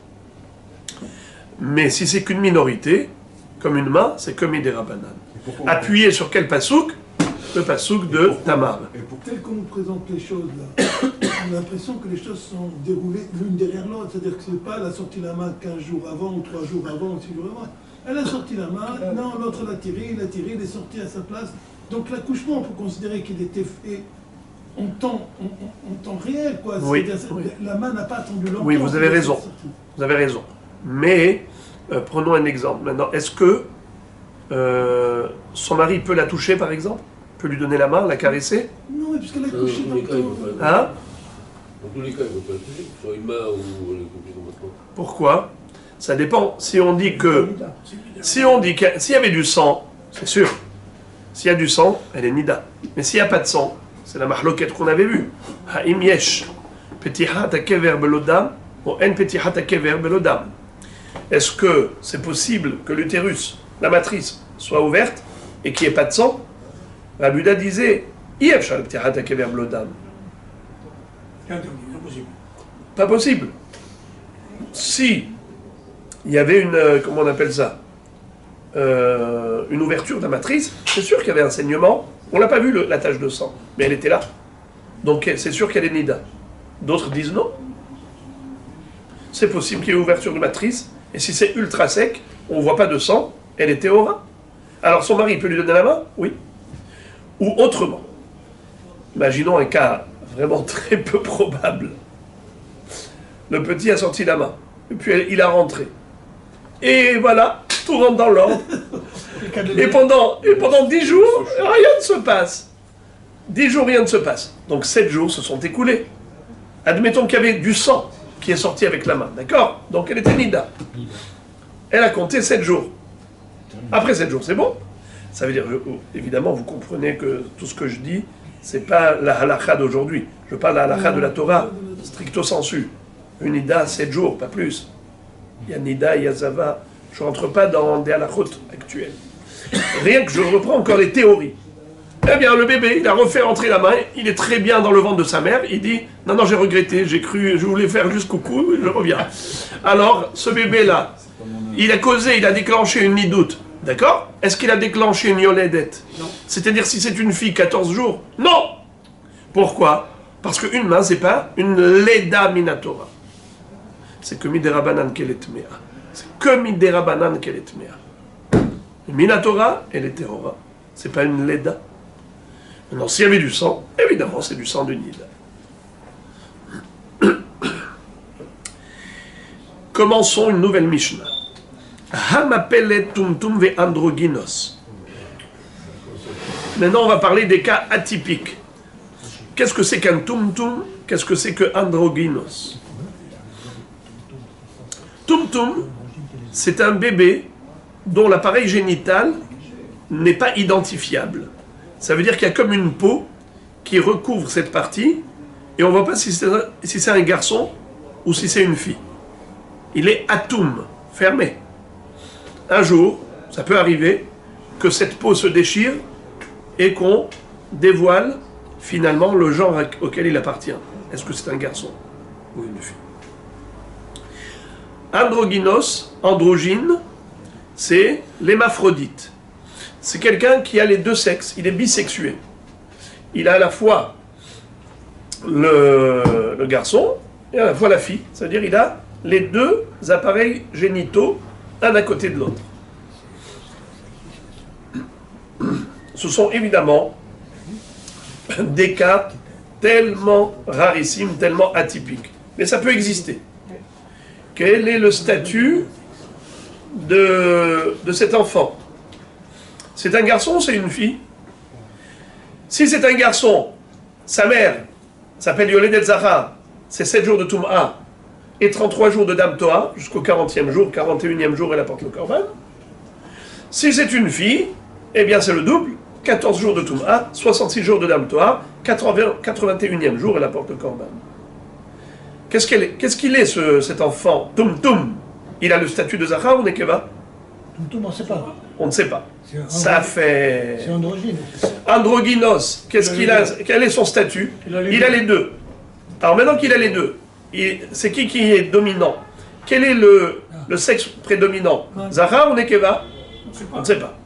Mais si c'est qu'une minorité, comme une main, c'est comme Miderabanan. Appuyé sur quel pasouk? Le pasouk de Tamar. Tel qu'on nous présente les choses là, on a l'impression que les choses sont déroulées l'une derrière l'autre. C'est-à-dire que c'est pas elle a sorti la main 15 jours avant ou 3 jours avant ou 6 jours avant. Elle a sorti la main, non, l'autre l'a tiré, il est sorti à sa place. Donc l'accouchement, on peut considérer qu'il était fait en temps réel, quoi. Oui, C'est-à-dire, oui. la main n'a pas attendu longtemps. Oui, vous avez raison. Vous avez raison. Mais, prenons un exemple. Maintenant, est-ce que son mari peut la toucher, par exemple? Peut lui donner la main, la caresser? Non, mais puisqu'elle a Dans couché tous dans les le cas, il ne temps. faut pas la Hein? Dans tous les cas, il ne faut pas la toucher, que ce soit une main ou elle est complètement maintenant. Pourquoi? Ça dépend. Si on dit que... Si on dit que... S'il y avait du sang, c'est sûr. S'il y a du sang, elle est nida. Mais s'il n'y a pas de sang, c'est la mahloket qu'on avait vue. Ha'im yesh. Petihat hakever belodam ou en petihat hakever belodam. Est-ce que c'est possible que l'utérus, la matrice, soit ouverte et qu'il n'y ait pas de sang? La Buddha disait Yef shal petihat hakever belodam. C'est interdit, impossible. Pas possible. Si il y avait une, comment on appelle ça, une ouverture de la matrice, c'est sûr qu'il y avait un saignement. On l'a pas vu la tache de sang, mais elle était là. Donc c'est sûr qu'elle est nida. D'autres disent non. C'est possible qu'il y ait une ouverture de matrice, et si c'est ultra sec, on voit pas de sang, elle est théora. Alors son mari peut lui donner la main? Oui. Ou autrement. Imaginons un cas vraiment très peu probable. Le petit a sorti la main, et puis il a rentré. Et voilà, tout rentre dans l'ordre. Et pendant 10 jours, rien ne se passe. 10 jours, rien ne se passe. Donc 7 jours se sont écoulés. Admettons qu'il y avait du sang qui est sorti avec la main, d'accord? Donc elle était nida. Elle a compté 7 jours. Après 7 jours, c'est bon? Ça veut dire, évidemment, vous comprenez que tout ce que je dis, c'est pas la halakha d'aujourd'hui. Je parle de la halakha de la Torah, stricto sensu. Une nida, 7 jours, pas plus. Il y a nida, il y a zava. Je ne rentre pas dans des halakhot actuels. Rien que je reprends encore les théories. Eh bien, le bébé, il a refait entrer la main, il est très bien dans le ventre de sa mère, il dit « Non, non, j'ai regretté, j'ai cru, je voulais faire juste coucou, je reviens. » Alors, ce bébé-là, il a causé, il a déclenché une nidoute, d'accord? Est-ce qu'il a déclenché une yoledette? Non. C'est-à-dire, si c'est une fille, 14 jours? Non. Pourquoi? Parce qu'une main, c'est pas une leda minatora. C'est que miderabanan kelet mea. C'est que miderabanan kelet mea. Minatora, elle est terrora. C'est pas une leda. Maintenant, s'il y avait du sang, évidemment, c'est du sang de Nida. Commençons une nouvelle Mishnah. Hamapelet tumtum ve androgynos. Maintenant, on va parler des cas atypiques. Qu'est-ce que c'est qu'un tumtum? Qu'est-ce que c'est que androgynos? Tumtum, c'est un bébé dont l'appareil génital n'est pas identifiable. Ça veut dire qu'il y a comme une peau qui recouvre cette partie et on ne voit pas si c'est un garçon ou si c'est une fille. Il est atum, fermé. Un jour, ça peut arriver que cette peau se déchire et qu'on dévoile finalement le genre auquel il appartient. Est-ce que c'est un garçon ou une fille? Androgynos, androgyne, c'est l'hémaphrodite. C'est quelqu'un qui a les deux sexes, il est bisexué. Il a à la fois le garçon et à la fois la fille. C'est-à-dire il a les deux appareils génitaux, un à côté de l'autre. Ce sont évidemment des cas tellement rarissimes, tellement atypiques. Mais ça peut exister. Quel est le statut de cet enfant? C'est un garçon ou c'est une fille? Si c'est un garçon, sa mère s'appelle Yoledet Zahar, c'est 7 jours de Toum'a et 33 jours de Dam Toa, jusqu'au 40e jour, 41e jour, elle apporte le Korban. Si c'est une fille, eh bien c'est le double, 14 jours de Toum'a, 66 jours de Dam Toa, 81e jour, elle apporte le Korban. Qu'est-ce qu'il est, cet enfant? Tum. Il a le statut de Zahar ou Nekeva? Tum, on ne sait pas. On ne sait pas. Ça fait... C'est androgyne. Androgynos, qu'est-ce qu'il a? Quel est son statut? Il a les deux. Alors maintenant qu'il a les deux, c'est qui est dominant? Quel est le sexe prédominant? Zahar ou Nekeva? On ne sait pas.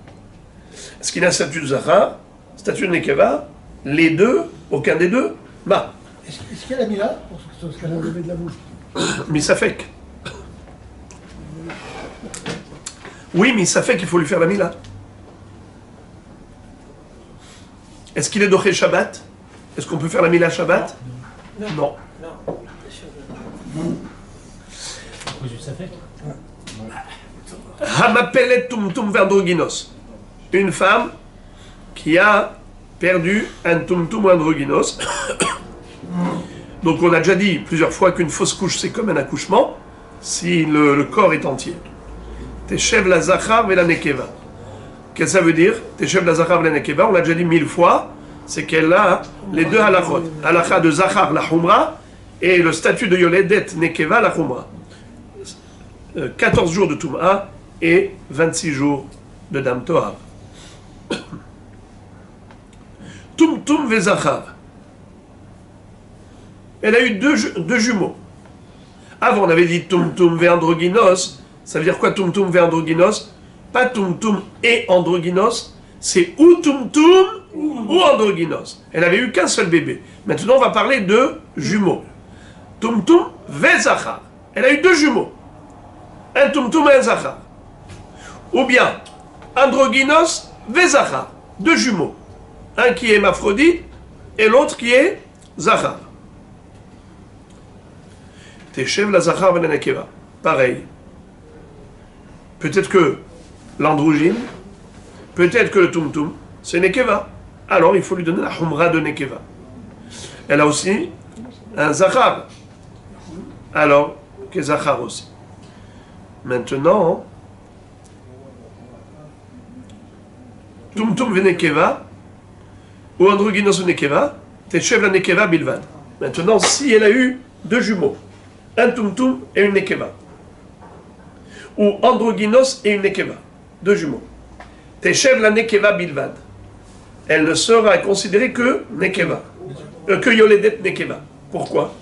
Est-ce qu'il a un statut de Zahar, statut de Nekeva? Les deux? Aucun des deux? Ma. Est-ce qu'elle a mis là pour ce qu'elle a levé de la bouche? Misafek. Oui, mais ça fait qu'il faut lui faire la mila. Est-ce qu'il est doché Shabbat? Est-ce qu'on peut faire la Mila Shabbat? Non. Hamapelet tumtum verdroginos. Une femme qui a perdu un tumtum ou androgynos. Donc on a déjà dit plusieurs fois qu'une fausse couche c'est comme un accouchement si le corps est entier. Teshev la zachar ve la nekeva. Qu'est-ce que ça veut dire? Teshev la zachar ve la nekeva, on l'a déjà dit 1000 fois, c'est qu'elle a les deux halachot. Halacha de zachar la humra et le statut de yoledet nekeva la humra. 14 jours de Tum'a et 26 jours de Dam Tohar. Tumtum vezachar. Elle a eu deux jumeaux. Avant, on avait dit Tumtum veandrogynos. Ça veut dire quoi Tumtum veandrogynos? Pas Tumtum et androgynos, c'est ou Tumtum ou androgynos. Elle avait eu qu'un seul bébé. Maintenant, on va parler de jumeaux. Tumtum vezachar. Elle a eu deux jumeaux. Un Tumtum et un Zachar. Ou bien, androgynos vezachar. Deux jumeaux. Un qui est hermaphrodite et l'autre qui est Zachar. Teshev la Zachar ve la nekeva. Pareil. Peut-être que l'androgyne, peut-être que le Tumtum, c'est nekeva. Alors il faut lui donner la humra de nekeva. Elle a aussi un Zachar. Alors, que Zachar aussi. Maintenant, Tumtum ve nekeva, ou androgynos nekeva, teshev la nekeva bilvad. Maintenant, si elle a eu deux jumeaux, un tumtum et une nekeva, ou androgynos et une nekeva, deux jumeaux, teshev la nekeva bilvad, elle ne sera considérée que nekeva, que yoledet nekeva. Pourquoi?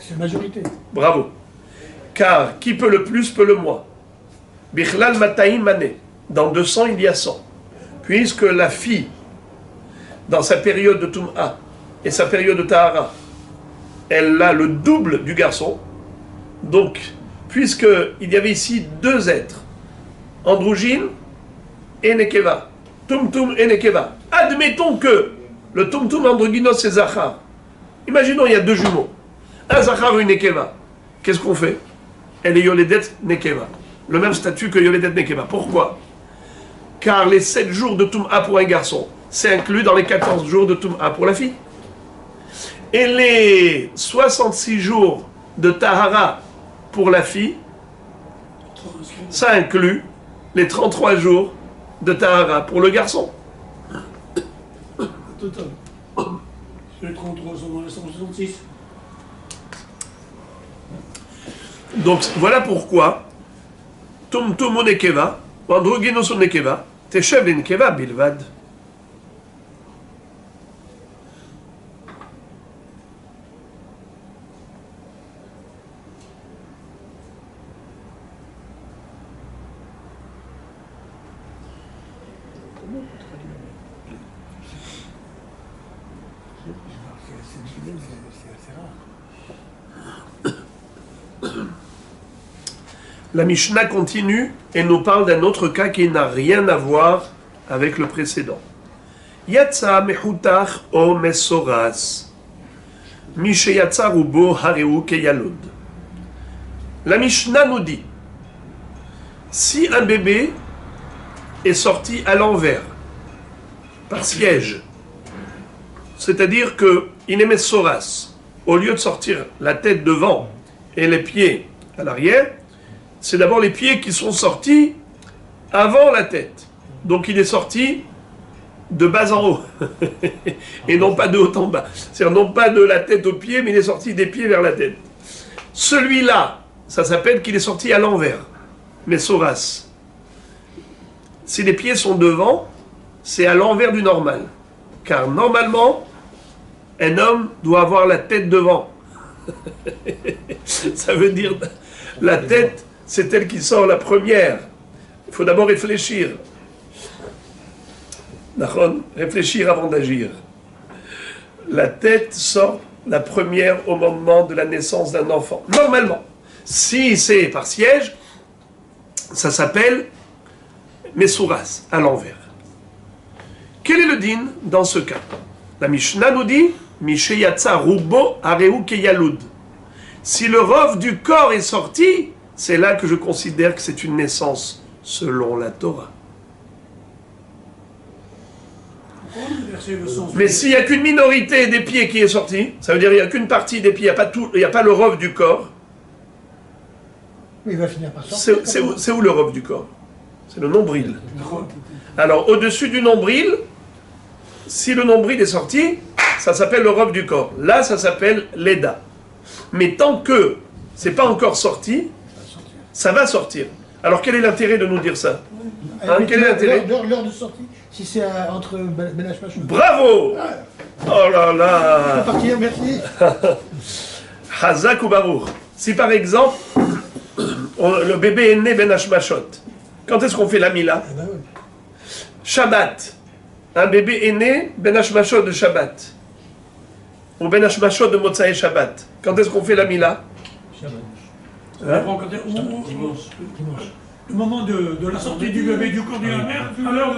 C'est majorité. Bravo. Car qui peut le plus peut le moins. Bichlal mataim mané. Dans 200, il y a 100. Puisque la fille, dans sa période de Tum'a et sa période de Tahara, elle a le double du garçon. Donc, puisqu'il y avait ici deux êtres, androgyne et nekeva, Tumtum et nekeva. Admettons que le Tumtum androgynos c'est Zachar. Imaginons il y a deux jumeaux, un Zachar et une nekeva. Qu'est-ce qu'on fait? Elle est yoledet nekeva. Le même statut que yoledet nekeva. Pourquoi? Car les 7 jours de Tum'a pour un garçon, c'est inclus dans les 14 jours de Tum'a pour la fille. Et les 66 jours de Tahara pour la fille, ça inclut les 33 jours de Tahara pour le garçon. Total. Les 33 sont dans les 166. Donc voilà pourquoi Tumtum nekeva, androgynos nekeva, teshev nekeva bilvad. La Mishnah continue et nous parle d'un autre cas qui n'a rien à voir avec le précédent. Yatsa mehutach o mesoras, misheyatsa rubo hareu keyalod. La Mishnah nous dit, si un bébé est sorti à l'envers, par siège, c'est-à-dire qu'il est mesoras, au lieu de sortir la tête devant et les pieds à l'arrière, c'est d'abord les pieds qui sont sortis avant la tête. Donc il est sorti de bas en haut, et non pas de haut en bas. C'est-à-dire non pas de la tête aux pieds, mais il est sorti des pieds vers la tête. Celui-là, ça s'appelle qu'il est sorti à l'envers, mesoras. Si les pieds sont devant, c'est à l'envers du normal. Car normalement, un homme doit avoir la tête devant. Ça veut dire la tête, c'est elle qui sort la première. Il faut d'abord réfléchir. Réfléchir avant d'agir. La tête sort la première au moment de la naissance d'un enfant. Normalement. Si c'est par siège, ça s'appelle Mesouras, à l'envers. Quel est le din dans ce cas? La Mishnah nous dit Misheyatsa rubo areu keyalud. Si le rov du corps est sorti, c'est là que je considère que c'est une naissance selon la Torah. Mais s'il n'y a qu'une minorité des pieds qui est sortie, ça veut dire qu'il n'y a qu'une partie des pieds, il n'y a pas le rov du corps. Oui, il va finir par sortir. C'est où le rov du corps? C'est le nombril. Alors, au-dessus du nombril, si le nombril est sorti, ça s'appelle le rov du corps. Là, ça s'appelle l'Eda. Mais tant que c'est pas encore sorti, ça va sortir. Alors, quel est l'intérêt de nous dire ça? Hein, quel est l'intérêt? L'heure de sortie, si c'est entre Ben Hashmash. Bravo! Oh là là! On peut partir, merci. Hazak ou Baruch. Si par exemple, le bébé est né Ben Hashmashot, quand est-ce qu'on fait la Mila? Ah ben oui. Shabbat. Un bébé est né Ben Hashmashot de Shabbat. Ou Ben Hashmashot de Motzaï Shabbat. Quand est-ce qu'on fait la Mila? Ça dépend quand dimanche. Le moment de la sortie du bébé du corps de la mère, alors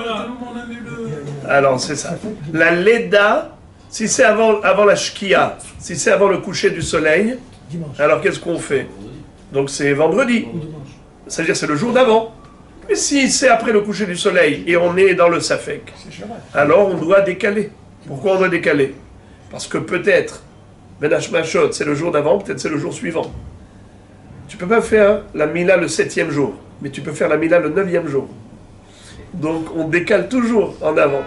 Alors c'est ça. La Leda, si c'est avant la Shkia, si c'est avant le coucher du soleil, Dimanche. alors qu'est-ce qu'on fait? Donc c'est vendredi. Ou dimanche. C'est-à-dire c'est le jour d'avant. Mais si c'est après le coucher du soleil et on est dans le Safek, C'est Shabbat. alors on doit décaler. Pourquoi on doit décaler? Parce que peut-être, Ben Hashmashot, c'est le jour d'avant, peut-être c'est le jour suivant. Tu peux pas faire la Mila le 7e jour, mais tu peux faire la Mila le 9e jour. Donc on décale toujours en avant.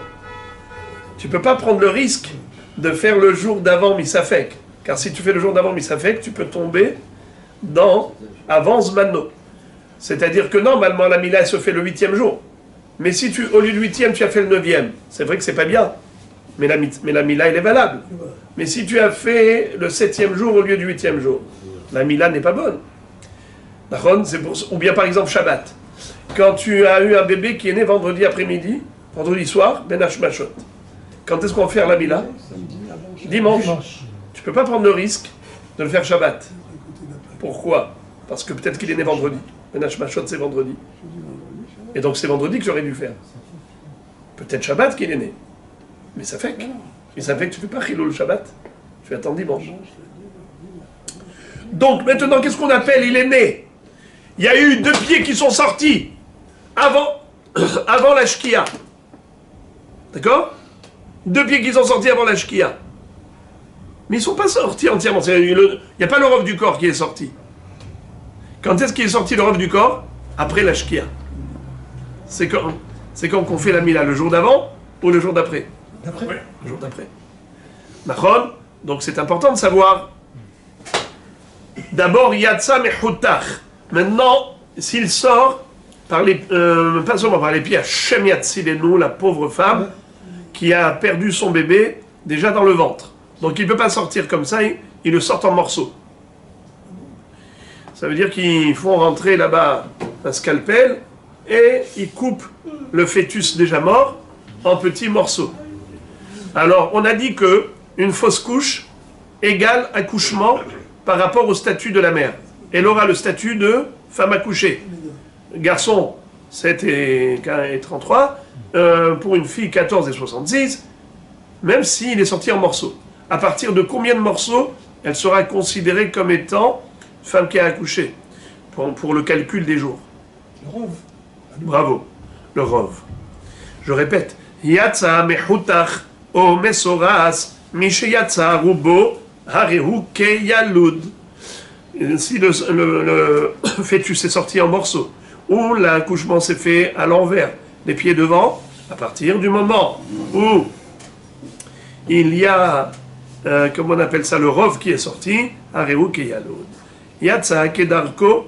Tu peux pas prendre le risque de faire le jour d'avant Misafek. Car si tu fais le jour d'avant Misafek, tu peux tomber dans avance Mano. C'est-à-dire que normalement la Mila elle se fait le 8e jour. Mais si au lieu du 8e, tu as fait le 9e, c'est vrai que c'est pas bien. Mais la Mila elle est valable. Mais si tu as fait le 7e jour au lieu du 8e jour, la Mila n'est pas bonne. Ou bien par exemple Shabbat. Quand tu as eu un bébé qui est né vendredi après-midi, vendredi soir, Ben Hashmashot. Quand est-ce qu'on va faire la Mila? Dimanche. Tu peux pas prendre le risque de le faire Shabbat. Pourquoi? Parce que peut-être qu'il est né vendredi. Ben Hashmashot c'est vendredi. Et donc c'est vendredi que j'aurais dû faire. Peut-être Shabbat qu'il est né. Mais ça fait que. Et ça fait que tu ne fais pas Chilul Shabbat. Tu attends dimanche. Donc maintenant qu'est-ce qu'on appelle? Il est né. Il y a eu 2 pieds qui sont sortis avant la Shkia. D'accord? 2 pieds qui sont sortis avant la Shkia. Mais ils ne sont pas sortis entièrement. Il n'y a pas le rov du corps qui est sorti. Quand est-ce qu'il est sorti le rov du corps? Après la Shkia. C'est quand qu'on fait la Mila, le jour d'avant ou le jour d'après? D'après. Le jour d'après. D'accord? Donc c'est important de savoir. D'abord, Yatsa Mechutach. Maintenant, s'il sort, pas seulement par les pieds, Hashem Yatzilenu, la pauvre femme, qui a perdu son bébé déjà dans le ventre. Donc il ne peut pas sortir comme ça, il le sort en morceaux. Ça veut dire qu'ils font rentrer là-bas un scalpel et ils coupent le fœtus déjà mort en petits morceaux. Alors on a dit que une fausse couche égale accouchement par rapport au statut de la mère. Elle aura le statut de femme accouchée. Garçon, 7 et 33. Pour une fille, 14 et 66. Même s'il est sorti en morceaux. À partir de combien de morceaux elle sera considérée comme étant femme qui a accouché pour le calcul des jours? Le rov. Bravo. Le rov. Je répète. Yatsa mechutach o mesoras misheyatsa rubo harehu keyalud. Si le fœtus est sorti en morceaux, ou l'accouchement s'est fait à l'envers, les pieds devant, à partir du moment où il y a, comment on appelle ça, le rov qui est sorti, Harehu Keyalud. Yatsa Kedarko,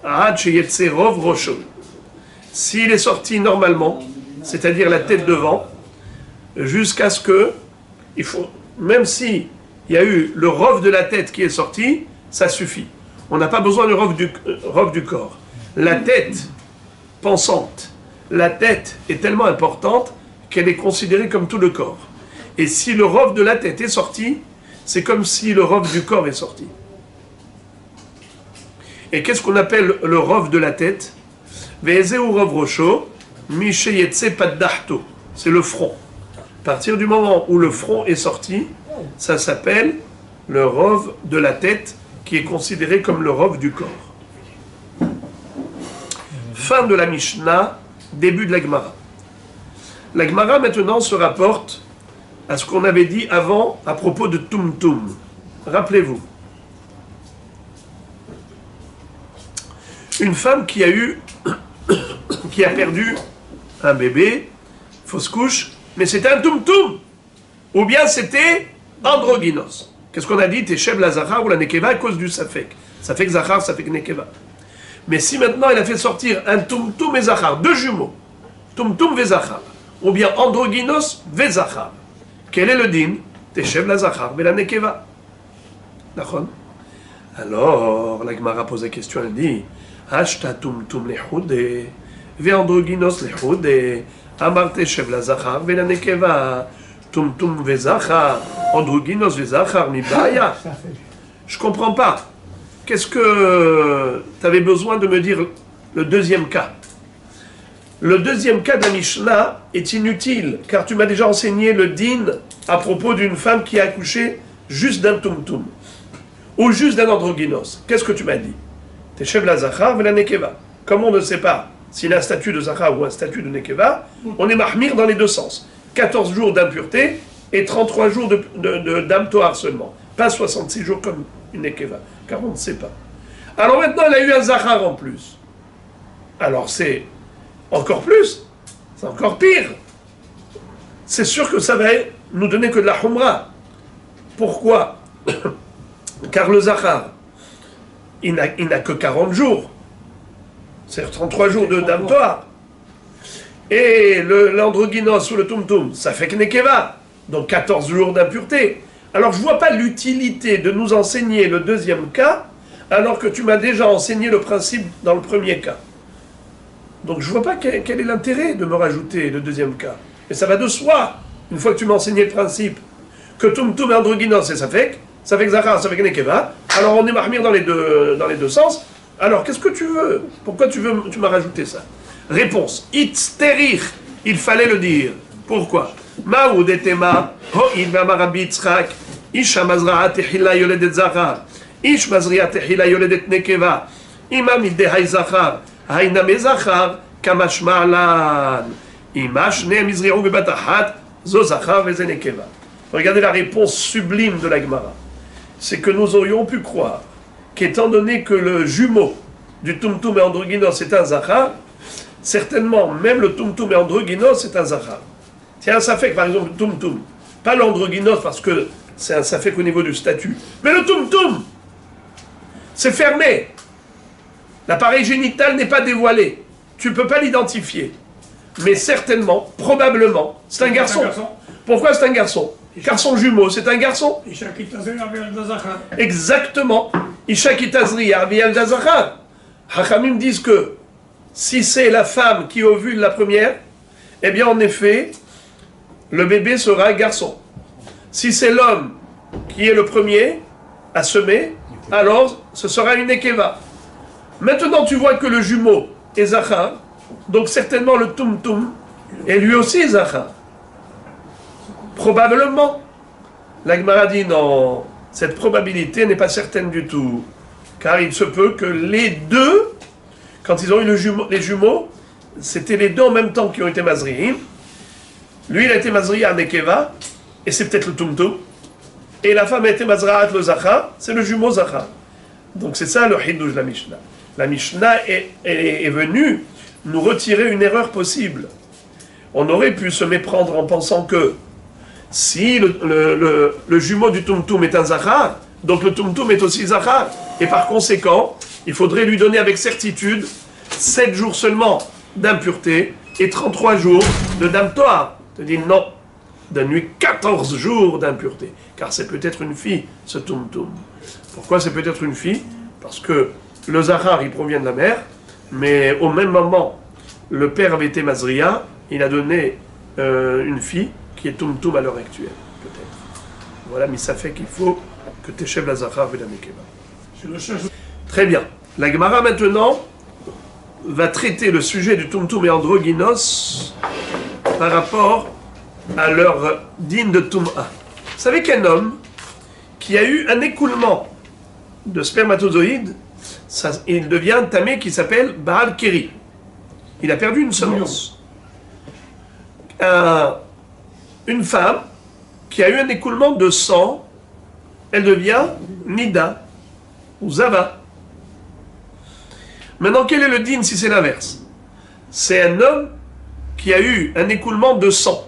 Ad Sheyetse Rov Rosho. S'il est sorti normalement, c'est-à-dire la tête devant, jusqu'à ce que, même si il y a eu le rov de la tête qui est sorti, ça suffit. On n'a pas besoin du rov du corps. La tête pensante, la tête est tellement importante qu'elle est considérée comme tout le corps. Et si le rov de la tête est sorti, c'est comme si le rov du corps est sorti. Et qu'est-ce qu'on appelle le rov de la tête? Ve'ezeu rov rosho, misheyetse paddahto. C'est le front. À partir du moment où le front est sorti, Ça s'appelle le rov de la tête, qui est considéré comme le rov du corps. Fin de la Mishnah, début de la Gemara. La Gemara maintenant se rapporte à ce qu'on avait dit avant à propos de Tumtum. Rappelez-vous. Une femme qui a perdu un bébé, fausse couche, mais c'était un Tumtum. Ou bien c'était androgynos. Qu'est-ce qu'on a dit? Teshev la Zachar ou la Nekeva à cause du Safek. Safek Zachar, Safek Nekeva. Mais si maintenant il a fait sortir un Tumtum et Zachar, deux jumeaux, Tumtum ve Zachar, ou bien androgynos ve Zachar, quel est le din? Teshev la Zachar ve la Nekeva. D'accord? Alors, la Gemara pose la question, elle dit Hashta Tumtum lechude, ve androgynos lechude, amar Teshev la Zachar ve la Nekeva. Tumtum vezachar, androgynos vezachar, mi baya. Je comprends pas. Qu'est-ce que tu avais besoin de me dire le deuxième cas? Le deuxième cas de la Mishnah est inutile, car tu m'as déjà enseigné le din à propos d'une femme qui a accouché juste d'un tumtum, ou juste d'un androgynos. Qu'est-ce que tu m'as dit? Teshev la zachar ve la nekeva. Comme on ne sait pas s'il a un statut de zachar ou un statut de nekeva, on est mahmir dans les deux sens. 14 jours d'impureté et 33 jours de dam tohar seulement. Pas 66 jours comme une nekeva, car on ne sait pas. Alors maintenant, elle a eu un zachar en plus. Alors c'est encore plus, c'est encore pire. C'est sûr que ça va nous donner que de la humra. Pourquoi? Car le zachar, il n'a que 40 jours. C'est 33 jours de dam tohar. Et l'androgynos ou le tumtum, ça fait que nekeva, donc 14 jours d'impureté. Alors je ne vois pas l'utilité de nous enseigner le deuxième cas, alors que tu m'as déjà enseigné le principe dans le premier cas. Donc je ne vois pas quel est l'intérêt de me rajouter le deuxième cas. Et ça va de soi, une fois que tu m'as enseigné le principe, que tumtum et androgynos, et ça fait que zachar, ça fait que nekeva, alors on est mahmir dans les deux sens. Alors qu'est-ce que tu veux? Pourquoi tu m'as rajouté ça? Réponse. Itzterich. Il fallait le dire. Pourquoi? Maoud etema. Ho'il v'amarabi Yitzchak. Isha mazra'a tehila yoledet zachar. Ish mazri'a tehila yoledet nekeva. Ima midehai zachar. Haina mezachar. Kamash ma'alan. Ima shne mizri'u bebatachat. Zo zachar veze nekeva. Regardez la réponse sublime de la Gemara. C'est que nous aurions pu croire qu'étant donné que le jumeau du tumtum et androgynos est un zachar, certainement, même le tumtum et androgynos, c'est un zachar. C'est un safek, par exemple, le tumtum. Pas l'androgynos, parce que c'est un safek au niveau du statut. Mais le tumtum, c'est fermé. L'appareil génital n'est pas dévoilé. Tu ne peux pas l'identifier. Mais certainement, probablement, c'est un garçon. Pourquoi c'est un garçon? Car son jumeau, c'est un garçon. Exactement. Isha kitazri arviel dazachar. Hachamim disent que si c'est la femme qui ovule la première, eh bien en effet, le bébé sera un garçon. Si c'est l'homme qui est le premier à semer, alors ce sera une nekeva. Maintenant tu vois que le jumeau est zachar, donc certainement le tumtum est lui aussi zachar. Probablement. La Gemara dit non, cette probabilité n'est pas certaine du tout, car il se peut que les deux, quand ils ont eu les jumeaux, c'était les deux en même temps qui ont été mazri'im. Lui, il a été mazri à nekeva, et c'est peut-être le tumtum. Et la femme a été mazra'at le zachar, c'est le jumeau zachar. Donc c'est ça le hidouj de la Mishnah. La Mishnah est venue nous retirer une erreur possible. On aurait pu se méprendre en pensant que si le jumeau du tumtum est un zachar, donc le tumtum est aussi zachar. Et par conséquent, il faudrait lui donner avec certitude 7 jours seulement d'impureté et 33 jours de dam tohar. Tu dis non, donne-lui 14 jours d'impureté. Car c'est peut-être une fille, ce tumtum. Pourquoi c'est peut-être une fille? Parce que le zachar, il provient de la mère, mais au même moment, le père avait été mazria, il a donné une fille qui est tumtum à l'heure actuelle, peut-être. Voilà, mais ça fait qu'il faut que Teshev la zachar et la nekeva. Très bien. La Gemara maintenant va traiter le sujet du tumtum et androgynos par rapport à leur din de tum'a. Vous savez qu'un homme qui a eu un écoulement de spermatozoïdes, il devient un tamé qui s'appelle Baal Keri. Il a perdu une semence. Une femme qui a eu un écoulement de sang, elle devient Nida ou Zava. Maintenant, quel est le din si c'est l'inverse? C'est un homme qui a eu un écoulement de sang.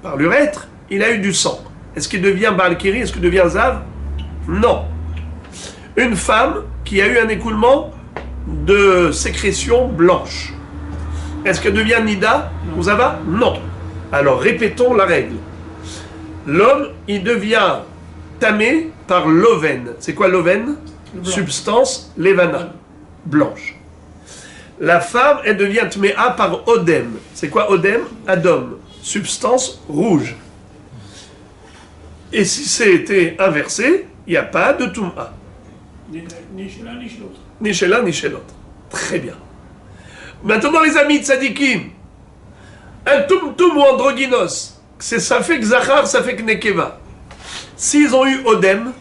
Par l'urètre, il a eu du sang. Est-ce qu'il devient Baal Keri? Est-ce qu'il devient Zav? Non. Une femme qui a eu un écoulement de sécrétion blanche. Est-ce qu'elle devient Nida ou Zava? Non. Alors répétons la règle. L'homme, il devient tamé par l'oven. C'est quoi l'oven? Substance levana, blanche. La femme, elle devient tméa par odem. C'est quoi odem? Adom, substance rouge. Et si c'était inversé, il n'y a pas de touma. Ni chez l'un ni chez l'autre. Ni chez l'un ni chez l'autre. Très bien. Maintenant les amis de Tzadikim, un tumtum ou androgynos, c'est ça fait que Zachar, ça fait que Nekeva. S'ils ont eu odem,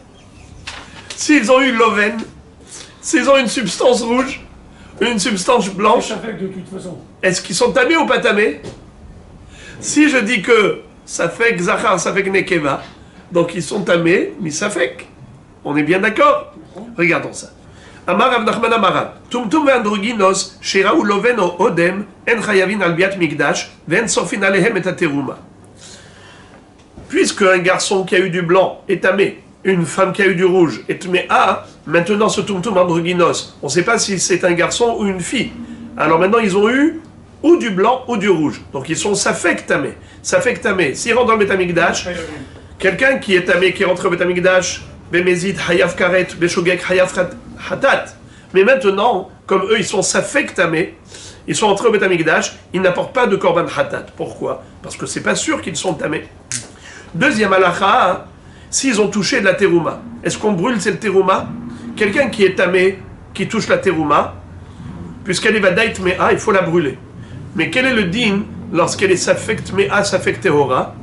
s'ils ont eu l'oven, s'ils ont une substance rouge, une substance blanche, Ça fait que de toute façon. est-ce qu'ils sont tamés ou pas tamés? Si je dis que ça fait que Zachar, ça fait que Nekeva, donc ils sont tamés, mais ça fait que. On est bien d'accord? Regardons ça. Amar Rav Nachman Amarav, Tumtum ve'androgynos, sheraou loven o odem, en chayavin al biat mikdash, ve'en sorfin alehem et ateruma. Puisque un garçon qui a eu du blanc est tamé, une femme qui a eu du rouge est tméa, maintenant ce tumtum androgynos, on ne sait pas si c'est un garçon ou une fille. Alors maintenant ils ont eu ou du blanc ou du rouge. Donc ils sont safek tamé. Safek tamé. S'ils rentrent dans le Betamikdash, quelqu'un qui est tamé, qui rentre au Betamikdash, Bemezid, Hayav Karet, Beshogek, Hayav Hatat. Mais maintenant, comme eux, ils sont safek tamé, ils sont entrés au Betamikdash, ils n'apportent pas de korban Hatat. Pourquoi? Parce que c'est pas sûr qu'ils sont tamés. Deuxième halakha, s'ils ont touché de la terouma, est-ce qu'on brûle cette terouma? Quelqu'un qui est tamé, qui touche la terouma, puisqu'elle est vadaït mea, il faut la brûler. Mais quel est le din lorsqu'elle est safek mea, safek tehora?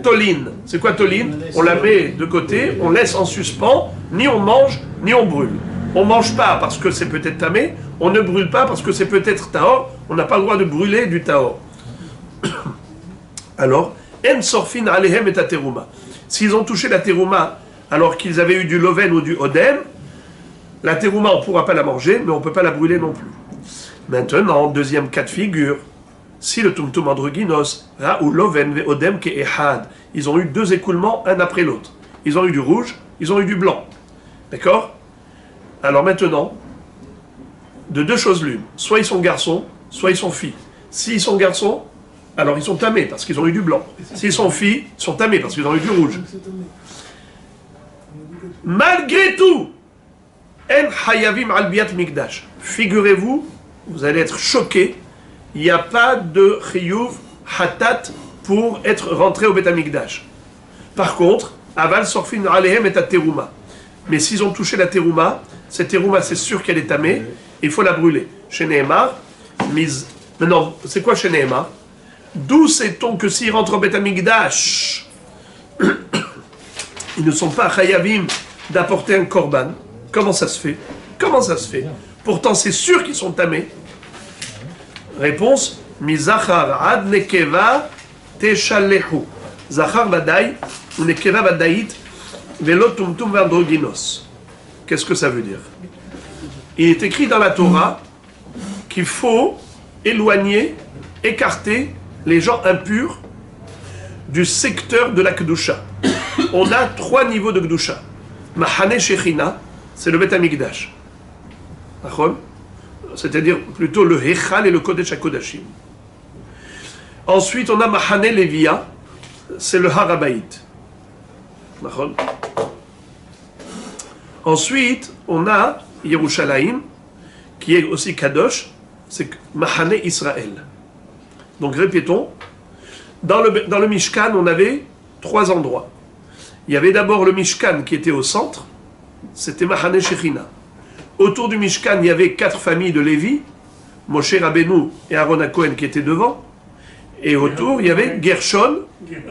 Tolin. C'est quoi tolin? On la met de côté, on laisse en suspens, ni on mange, ni on brûle. On mange pas parce que c'est peut-être tamé, on ne brûle pas parce que c'est peut-être tahor, on n'a pas le droit de brûler du tahor. Alors, en sorfin alehem et ateruma. S'ils ont touché la terouma alors qu'ils avaient eu du loven ou du odem, la terouma on ne pourra pas la manger, mais on ne peut pas la brûler non plus. Maintenant, deuxième cas de figure, si le tumtum androgynos, ou loven ve odem ke ehad, ils ont eu deux écoulements un après l'autre. Ils ont eu du rouge, ils ont eu du blanc. D'accord? Alors maintenant, de deux choses l'une. Soit ils sont garçons, soit ils sont filles. S'ils sont garçons, alors ils sont tamés parce qu'ils ont eu du blanc. S'ils sont filles, ils sont tamés parce qu'ils ont eu du rouge. Malgré tout, en hayavim al biat mikdash. Figurez-vous, vous allez être choqués, il n'y a pas de chiyuv hatat pour être rentré au Betamikdash. Par contre, aval sorfin alehem et teruma. Mais s'ils ont touché la terouma, cette terouma c'est sûr qu'elle est tamée, il faut la brûler. Chez Nehemar, maintenant, c'est quoi chez Nehemar? D'où sait-on que s'ils rentrent au Betamikdash, ils ne sont pas chayavim d'apporter un korban? Comment ça se fait? Comment ça se fait? Pourtant c'est sûr qu'ils sont tamés. Réponse, Mizachar ad nekeva teshallehu. Zachar badaï, ou nekeva badaït, velo tumtum vandrogynos. Qu'est-ce que ça veut dire? Il est écrit dans la Torah qu'il faut éloigner, écarter les gens impurs du secteur de la Kedusha. On a trois niveaux de Kedusha. Mahane Shechina, c'est le Bet Hamikdash. C'est-à-dire plutôt le Hechal et le Kodesh HaKodashim. Ensuite, on a Mahane Levia, c'est le Harabaït. Ensuite, on a Yerushalayim, qui est aussi Kadosh, c'est Mahane Israël. Donc répétons, dans le Mishkan, on avait trois endroits. Il y avait d'abord le Mishkan qui était au centre, c'était Mahane Shechina. Autour du Mishkan, il y avait quatre familles de Lévi, Moshe Rabbeinu et Aaron HaKohen qui étaient devant, Et autour, il y avait Gershon,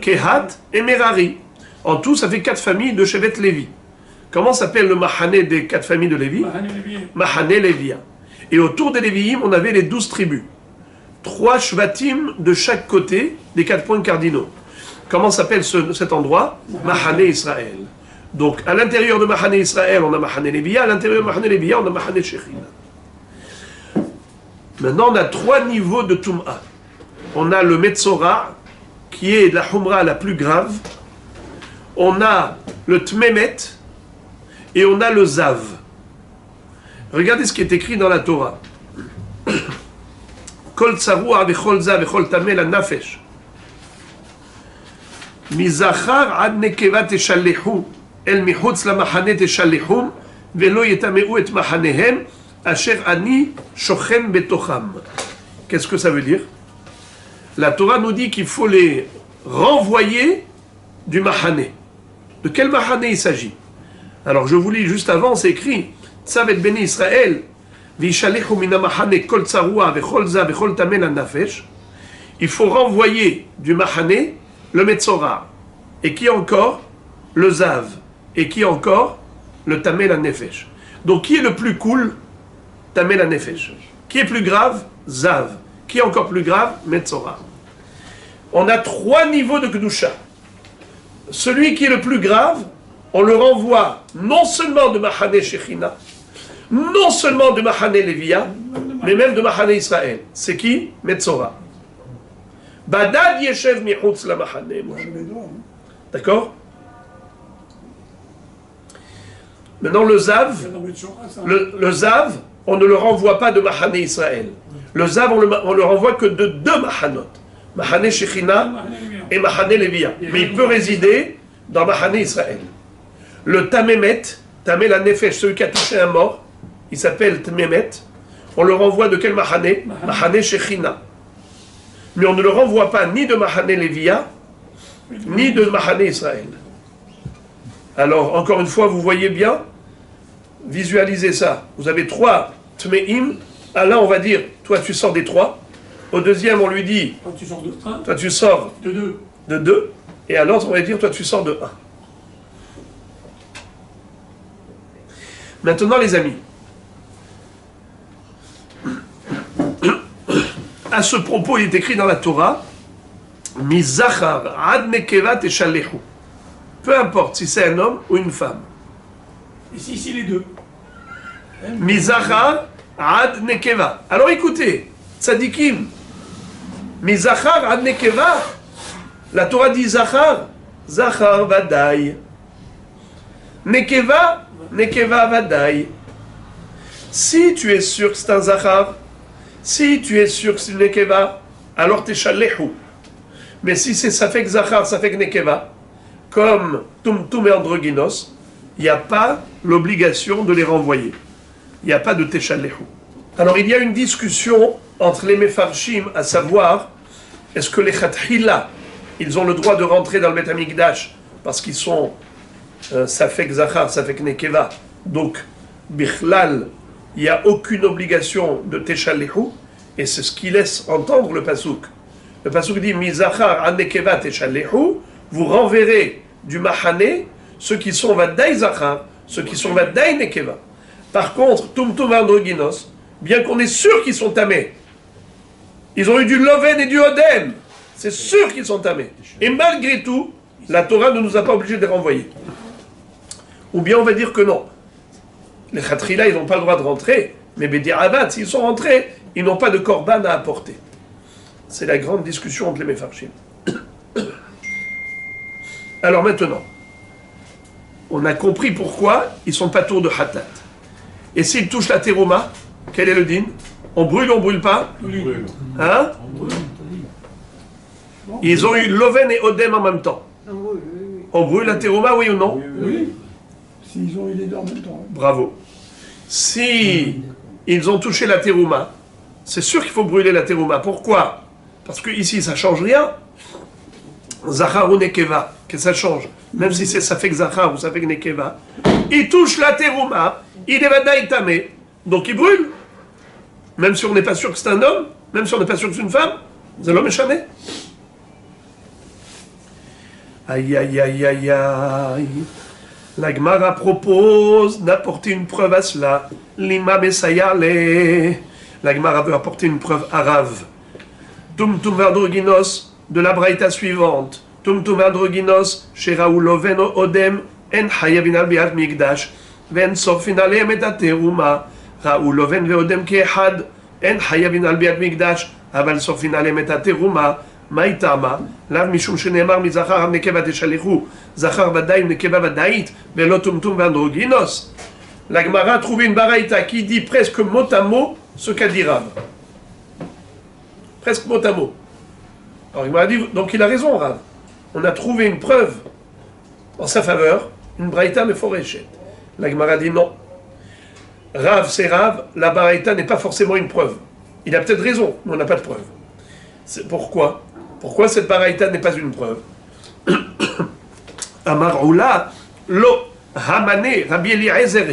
Kehat et Merari. En tout, ça fait 4 familles de Shevet Lévi. Comment s'appelle le Mahané des 4 familles de Lévi? Mahané Lévia. Et autour des Léviim, on avait les 12 tribus. 3 Shvatim de chaque côté des 4 points cardinaux. Comment s'appelle cet endroit? Mahané Israël. Donc, à l'intérieur de Mahané Israël, on a Mahané Lévia. À l'intérieur de Mahané Lévia, on a Mahané Shechina. Maintenant, on a 3 niveaux de Tum'a. On a le Metzora, qui est la Humra la plus grave. On a le Tmemet, et on a le Zav. Regardez ce qui est écrit dans la Torah. Kol tsarua vechol zav vechol tameh la nafesh. Mizachar ad nekeva teshallehu el michutz lamachane teshallehum velo yetameu et machanehem asher ani shochen betocham. Qu'est-ce que ça veut dire? La Torah nous dit qu'il faut les renvoyer du machané. De quel machané il s'agit? Alors je vous lis juste avant, c'est écrit Tzav et Beni Israël v'yishalechu mina machane kol tsarua vechol zav vechol tameh la nafesh. Il faut renvoyer du machané le Metzora. Et qui encore? Le Zav. Et qui encore? Le Tameh la Nefesh. Donc qui est le plus cool? Tameh la Nefesh. Qui est plus grave? Zav. Qui est encore plus grave? Metzora. On a 3 niveaux de Kedusha. Celui qui est le plus grave, on le renvoie non seulement de Mahané Shechina, non seulement de Mahané Lévia, mais même de Mahané Israël. C'est qui? Metzora. Badad Yeshev Michutz la Mahané. D'accord? Maintenant le Zav, le Zav, on ne le renvoie pas de Mahané Israël. Le Zav, on le renvoie que de 2 Mahanot. Mahané Shechina et Mahané Lévia. Mais il peut résider dans Mahané Israël. Le Tamémet, Tameh la Nefesh, celui qui a touché un mort, il s'appelle Tamémet. On le renvoie de quel Mahané? Mahané Shechina. Mais on ne le renvoie pas ni de Mahané Lévia, ni de Mahané Israël. Alors, encore une fois, vous voyez bien, visualisez ça. Vous avez 3 Tmeim. À l'un, on va dire, toi tu sors des 3. Au deuxième, on lui dit, Toi tu sors de 1. toi tu sors De 2. Et à l'autre, on va dire, toi tu sors de 1. Maintenant, les amis, à ce propos, il est écrit dans la Torah, Mizachar ad nekeva teshallehu. Peu importe si c'est un homme ou une femme. Ici, les 2. Mizachar ad nekeva. Alors écoutez, tzadikim, Mizachar ad nekeva. La Torah dit Zachar, Zachar vadai. Nekeva, Nekeva vadai. Si tu es sûr que c'est un Zachar, si tu es sûr que c'est une Nekeva, alors t'es shallehu. Mais si c'est Safek Zachar, Safek Nekeva, comme Tumtum et Androgynos, il n'y a pas l'obligation de les renvoyer. Il n'y a pas de Teshallehu. Alors il y a une discussion entre les Mefarshim, à savoir, est-ce que les Khatchila, ils ont le droit de rentrer dans le Beth Amikdash parce qu'ils sont Safek Zachar, Safek Nekeva, donc Bichlal, il n'y a aucune obligation de Teshallehu, et c'est ce qui laisse entendre le Pasuk. Le Pasuk dit Mizachar an Nekeva Teshallehu, vous renverrez du Mahané ceux qui sont Vadai Zachar, ceux qui sont Vadai Nekeva. Par contre, Tumtum Androgynos, bien qu'on est sûr qu'ils sont tamés, ils ont eu du Loven et du Odem, c'est sûr qu'ils sont tamés. Et malgré tout, la Torah ne nous a pas obligés de les renvoyer. Ou bien on va dire que non. Les Khatrila, ils n'ont pas le droit de rentrer, mais Bedi Abad, s'ils sont rentrés, ils n'ont pas de korban à apporter. C'est la grande discussion entre les Mefarshim. Alors maintenant, on a compris pourquoi ils sont pas tours de Hatat. Et s'ils touchent la terouma, quel est le din? On brûle pas? Hein? Ils ont eu Loven et Odem en même temps. On brûle la terouma, oui ou non? Oui. S'ils ont eu les 2 en même temps. Bravo. Si ils ont touché la terouma, c'est sûr qu'il faut brûler la terouma. Pourquoi? Parce que ici, ça change rien. Zachar ou Nekeva, que ça change. Même si c'est Safek Zachar ou Safek Nekeva, il touche la terouma, il est Vadaï Tamé, donc il brûle. Même si on n'est pas sûr que c'est un homme, même si on n'est pas sûr que c'est une femme, c'est l'homme échané. Aïe, aïe, aïe, aïe, aïe. La Gemara propose d'apporter une preuve à cela. L'imam Essayale. La Gemara veut apporter une preuve à Rav. Tum tum androgynos de la braïta suivante. Tum tum androgynos, chez Raoul Oveno Odem, en hayavin al biat migdash, ven sofin alem et ateruma. Raoul Oven veodem keehad, en hayavin al biat migdash, aval sofin alem et ateruma. Maïtama, lav mishum shenemar mi zachar nekeva teshalichu, zachar vadaim nekeva vadait, velo tum tum androgynos. La Gemara a trouvé une baraïta qui dit presque mot à mot ce qu'a dit Rav. Presque mot à mot. Alors il m'a dit, donc il a raison Rav. On a trouvé une preuve en sa faveur, une baraïta mais foréchet. La Gemara dit non. Rav c'est Rav, la baraïta n'est pas forcément une preuve. Il a peut-être raison, mais on n'a pas de preuve. C'est pourquoi? Pourquoi cette baraïta n'est pas une preuve? Amar Oula, lo hamane Rabbi Eliezer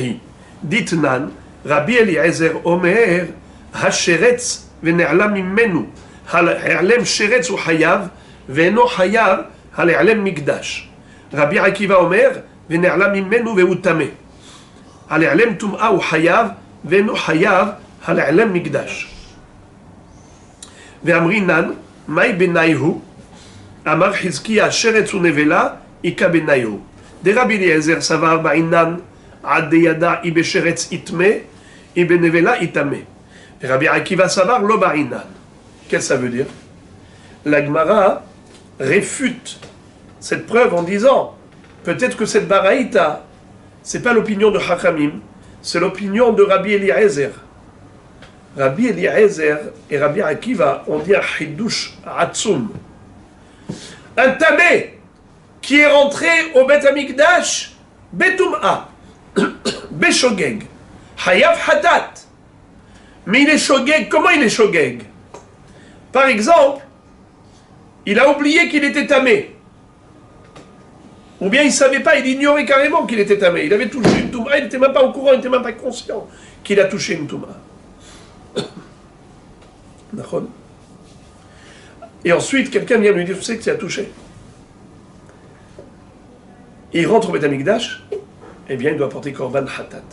ditnan, Rabbi Eliezer omer, hasheretz vene'ala mimenu, ha'alem sheretz u hayav, ve'eno hayav, ha'alem migdash. Rabbi Akiva omer, vene'ala mimenu ve'utame. Ha'alem tum'a u hayav, ve'eno hayav, ha'alem migdash. Ve'amrinan, Maï benayhu, Amar Hizkiya sheretz u nevela, ika benayhu. De Rabbi Eliezer savar ba'inan, ad deyada ibe sheretz itme, ibe nevela itame. Et Rabbi Akiva savar lo ba'inan. Qu'est-ce que ça veut dire? La Gemara réfute cette preuve en disant, peut-être que cette baraïta, c'est pas l'opinion de Chachamim, c'est l'opinion de Rabbi Eliezer. Rabbi Eliezer et Rabbi Akiva ont dit un chidush atzum. Un tamé qui est rentré au Bet Amikdash, betum'a, beshogeg, hayav hatat. Mais il est shogeg, comment il est shogeg? Par exemple, il a oublié qu'il était tamé. Ou bien il ne savait pas, il ignorait carrément qu'il était tamé. Il avait touché une touma, il n'était même pas au courant, il n'était même pas conscient qu'il a touché une touma. Et ensuite, quelqu'un vient lui dire, tu sais que tu as touché. Et il rentre au Beth Amikdash, eh bien, il doit porter Korban Hatat.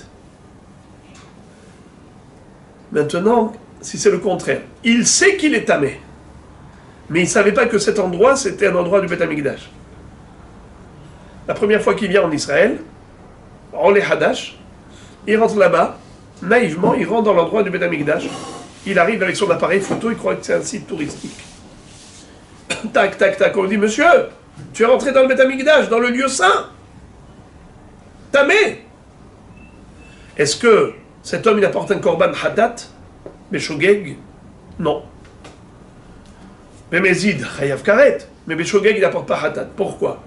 Maintenant, si c'est le contraire, il sait qu'il est tamé, mais il ne savait pas que cet endroit, c'était un endroit du Beth Amikdash. La première fois qu'il vient en Israël, en les Hadash, il rentre là-bas, naïvement, il rentre dans l'endroit du Beth Amikdash. Il arrive avec son appareil photo, il croit que c'est un site touristique. Tac, tac, tac, on lui dit, monsieur, tu es rentré dans le Beth Amikdash, dans le lieu saint. Tamé. Est-ce que cet homme, il apporte un korban hatat, Beshogeg? Non. Mais Mézid, chayav karet. Mais Beshogeg, il n'apporte pas hatat. Pourquoi?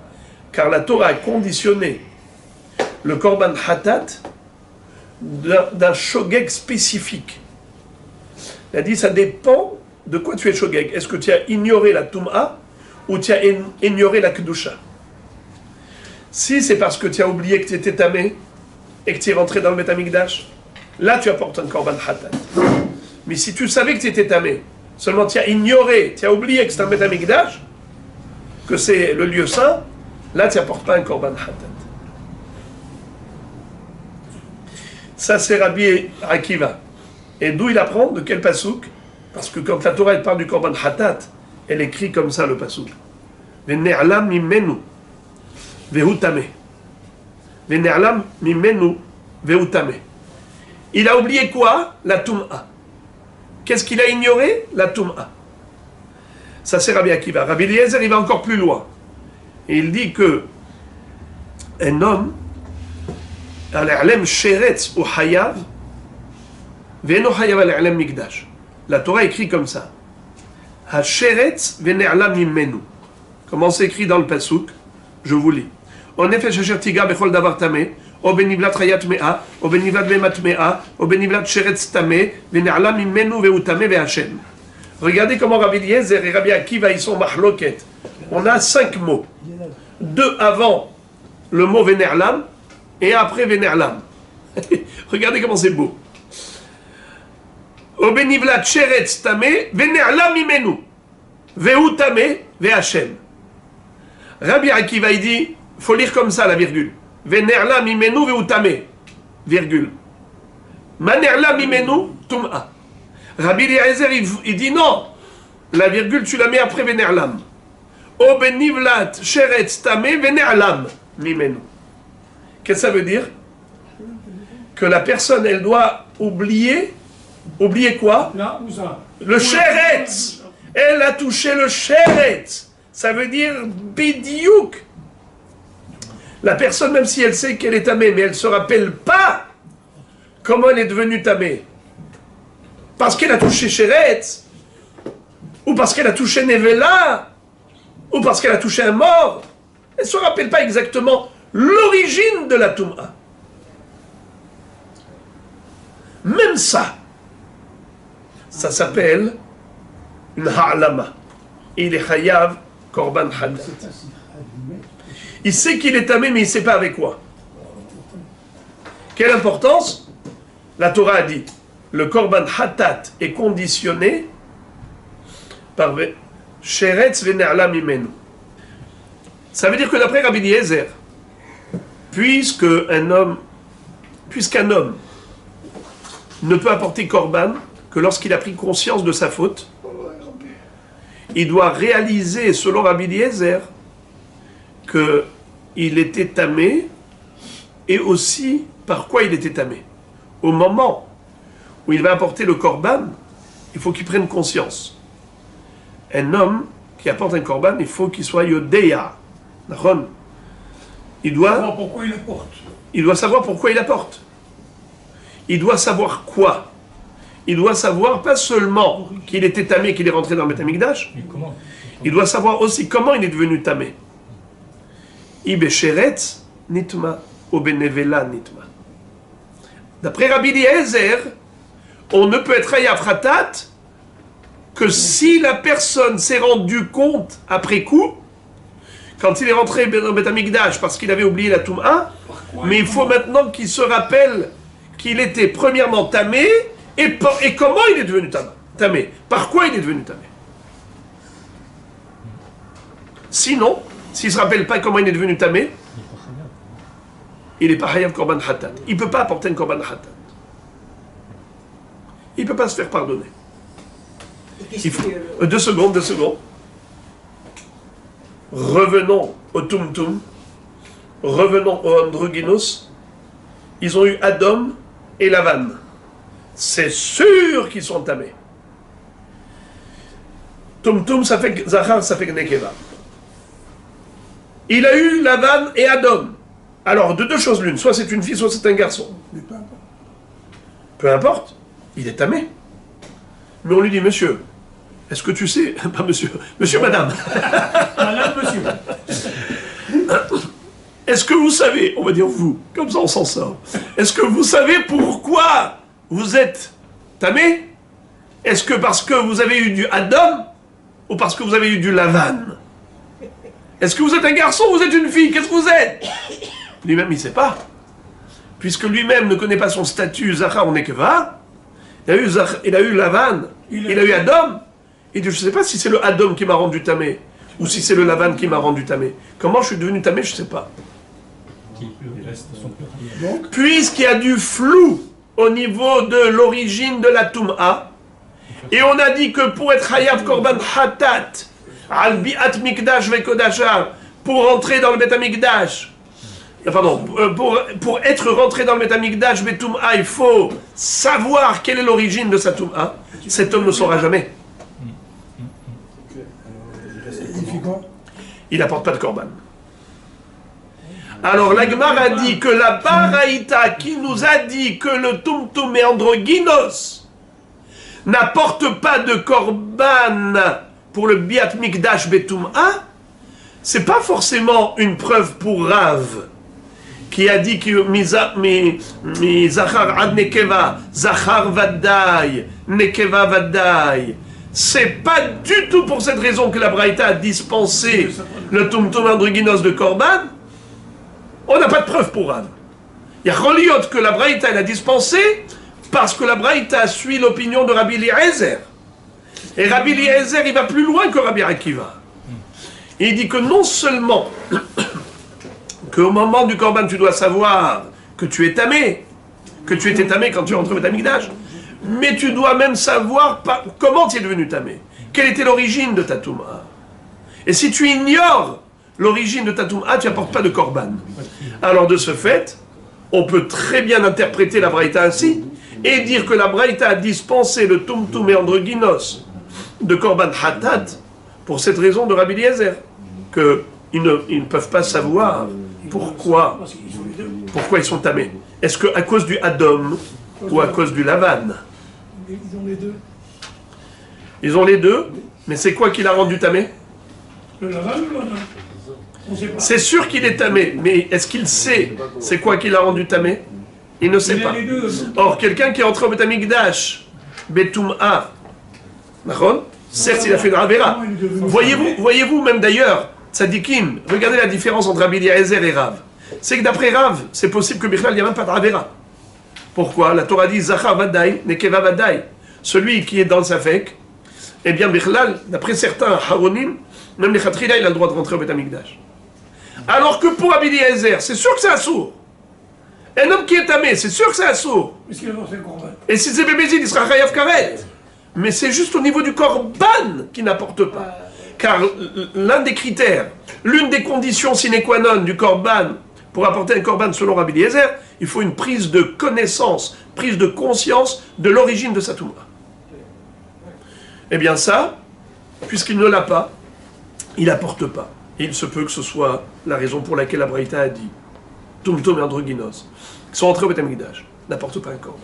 Car la Torah a conditionné le korban hatat d'un shogeg spécifique. Il a dit, ça dépend de quoi tu es shogeg. Est-ce que tu as ignoré la Tum'a ou tu as ignoré la Kedusha? Si c'est parce que tu as oublié que tu étais tamé et que tu es rentré dans le Beth Amikdash, là tu apportes un korban hatat. Mais si tu savais que tu étais tamé, seulement tu as ignoré, tu as oublié que c'est un Beth Amikdash, que c'est le lieu saint, là tu n'apportes pas un korban hatat. Ça c'est Rabbi Akiva. Et d'où il apprend? De quel pasouk? Parce que quand la Torah elle parle du korban hatat, elle écrit comme ça le pasouk. Ve'ne'alam mimenu ve'utame. Ve'ne'alam mimenu ve'utame. Il a oublié quoi? La tum'a. Qu'est-ce qu'il a ignoré? La tum'a. Ça c'est Rabbi Akiva. Rabbi Eliezer il va encore plus loin. Et il dit que un homme al-alem sheretz ou hayav ve'eno hayav al-alem migdash. La Torah écrit comme ça. Ha-sheretz ve'ne'alam mimenu. Comment c'est écrit dans le pasouk? Je vous lis. En effet, shasher tiga bechol davar tameh, o benivlat chayat mea, o benivlat bemat mea, o benivlat sheretz tameh, ve'ne'alam mimenu ve'utame ve'Hashem. Regardez comment Rabbi Eliezer et Rabbi Akiva ils sont mahloket. On a 5 mots. 2 avant le mot ve'ne'alam et après ve'ne'alam. Regardez comment c'est beau. O benivlat sheretz tameh, ve'ne'alam mimenu, ve'utame ve'Hashem. Rabbi Akiva, il dit, faut lire comme ça la virgule. Venerla mimenu veutame, virgule. Manerla mimenu tum'a. Rabbi Eliezer, il dit non. La virgule, tu la mets après venerlam. O benivlat sheretz tame venerlam mimenu. Qu'est-ce que ça veut dire? Que la personne, elle doit oublier quoi? Là ou ça? Le sheretz. Elle a touché le sheretz. Ça veut dire bidiouk. La personne, même si elle sait qu'elle est tamée, mais elle ne se rappelle pas comment elle est devenue tamée. Parce qu'elle a touché sheretz, ou parce qu'elle a touché nevela, ou parce qu'elle a touché un mort. Elle ne se rappelle pas exactement l'origine de la touma. Même ça s'appelle une ha'lama. Il est chayav korban hatat. Il sait qu'il est tamé, mais il ne sait pas avec quoi. Quelle importance? La Torah a dit, le korban hatat est conditionné par sheretz venerla mimenu. Ça veut dire que d'après Rabbi Eliezer, puisqu'un homme ne peut apporter korban que lorsqu'il a pris conscience de sa faute, il doit réaliser, selon Rabbi Eliezer, qu'il était tamé, et aussi par quoi il était tamé. Au moment où il va apporter le korban, il faut qu'il prenne conscience. Un homme qui apporte un korban, il faut qu'il soit yodeya. Il doit savoir pourquoi il apporte. Il doit savoir pourquoi il apporte. Il doit savoir quoi. Il doit savoir pas seulement qu'il était tamé, qu'il est rentré dans le Beth Amikdash. Il doit savoir aussi comment il est devenu tamé. Ibe sheretz nitma ou benevela nitma. D'après Rabbi Eliezer, on ne peut être hayav hatat que si la personne s'est rendue compte après coup, quand il est rentré dans le Beth Amikdash parce qu'il avait oublié la Toum'a, mais il faut maintenant qu'il se rappelle qu'il était premièrement tamé et comment il est devenu tamé. Par quoi il est devenu tamé. Sinon, s'il ne se rappelle pas comment il est devenu tamé, il n'est pas hayav korban hatat. Il ne peut pas apporter un korban hatat. Il ne peut pas se faire pardonner. Deux secondes. Revenons au Tumtum. Revenons au Androgynos. Ils ont eu Adam et Lavan. C'est sûr qu'ils sont tamés. Tumtum, ça fait Zachar, ça fait Nekeva. Il a eu Lavan et Adam. Alors, de deux choses l'une. Soit c'est une fille, soit c'est un garçon. Peu importe. Il est tamé. Mais on lui dit, monsieur, est-ce que tu sais... Pas monsieur, madame. Madame, monsieur. Est-ce que vous savez, on va dire vous, comme ça on s'en sort. Est-ce que vous savez pourquoi vous êtes tamé? Est-ce que parce que vous avez eu du Adam ou parce que vous avez eu du Lavan? Est-ce que vous êtes un garçon ou vous êtes une fille? Qu'est-ce que vous êtes? Lui-même, il ne sait pas. Puisque lui-même ne connaît pas son statut Zachar ou Nekeva, il a eu Lavan, il a eu Adam. Il dit, je ne sais pas si c'est le Adam qui m'a rendu tamé ou si c'est le Lavan qui m'a rendu tamé. Comment je suis devenu tamé, je ne sais pas. Puisqu'il y a du flou au niveau de l'origine de la Toum'a, et on a dit que pour être Hayav Korban Hatat, Al Bi'at Mikdash Vekodasha, pour rentrer dans le Beth Amikdash, pour être rentré dans le Beth Amikdash Betum'a, il faut savoir quelle est l'origine de sa Toum'a. Cet homme ne saura jamais. Il n'apporte pas de korban. Alors la Gemara a dit que la Baraïta qui nous a dit que le Tumtum et Androgynos n'apporte pas de korban pour le Biat Mikdash Betum'a, c'est pas forcément une preuve pour Rav qui a dit que mi Zachar ad Nekeva, Zachar Vadai, Nekeva Vadai. C'est pas du tout pour cette raison que la Braïta a dispensé le Tumtum Androgynos de korban. On n'a pas de preuve pour Rav. Il y a Reliot que la Braïta elle a dispensé parce que la Braïta suit l'opinion de Rabbi Eliezer. Et Rabbi Eliezer, il va plus loin que Rabbi Akiva. Et il dit que non seulement qu'au moment du Korban, tu dois savoir que tu es tamé, que tu étais tamé quand tu es rentré au Beth Amikdash, mais tu dois même savoir comment tu es devenu tamé. Quelle était l'origine de ta Touma. Et si tu ignores l'origine de ta Touma, tu n'apportes pas de Korban. Alors de ce fait, on peut très bien interpréter la Braïta ainsi, et dire que la Braïta a dispensé le Tumtum et Androgynos de Korban Hatat, pour cette raison de Rabbi Eliezer, qu'ils ne peuvent pas savoir pourquoi ils sont tamés. Est-ce qu'à cause du Hadom ou à cause du Lavan? Ils ont les deux. Ils ont les deux, mais c'est quoi qui l'a rendu tamé? Le Laval ou l'Adam? On sait pas. C'est sûr qu'il est tamé, mais est-ce qu'il sait c'est quoi qui l'a rendu tamé? Il ne sait Il a pas. les deux. Or, quelqu'un qui est entré au Beth Amikdash, Betum'a, certes il a fait une Ravera. Voyez-vous même d'ailleurs, Tzadikim, regardez la différence entre Rabbi Eliezer et Rav. C'est que d'après Rav, c'est possible que Bichlal, il n'y a même pas de Ravera. Pourquoi? La Torah dit Zachar Vadaï, Nekeva Vadaï. Celui qui est dans le Safek, eh bien Bichlal, d'après certains Haronim, même les Khatrila, il a le droit de rentrer au Beth Amikdash. Alors que pour Rabbi Eliezer, c'est sûr que c'est assourd. Un homme qui est tamé, c'est sûr que c'est assourd. Puisqu'il a lancé le combat. Et si c'est Bébézid, il sera Chayav Karet. Mais c'est juste au niveau du Korban qui n'apporte pas. Car l'un des critères, l'une des conditions sine qua non du Korban, pour apporter un Korban selon Rabbi Eliezer, il faut une prise de connaissance, prise de conscience de l'origine de sa Touma. Eh bien ça, puisqu'il ne l'a pas, il n'apporte pas. Et il se peut que ce soit la raison pour laquelle la Braïta a dit Tumtum et Androgynos, qui sont entrés au Beth Amikdash, n'apportent pas un Korban.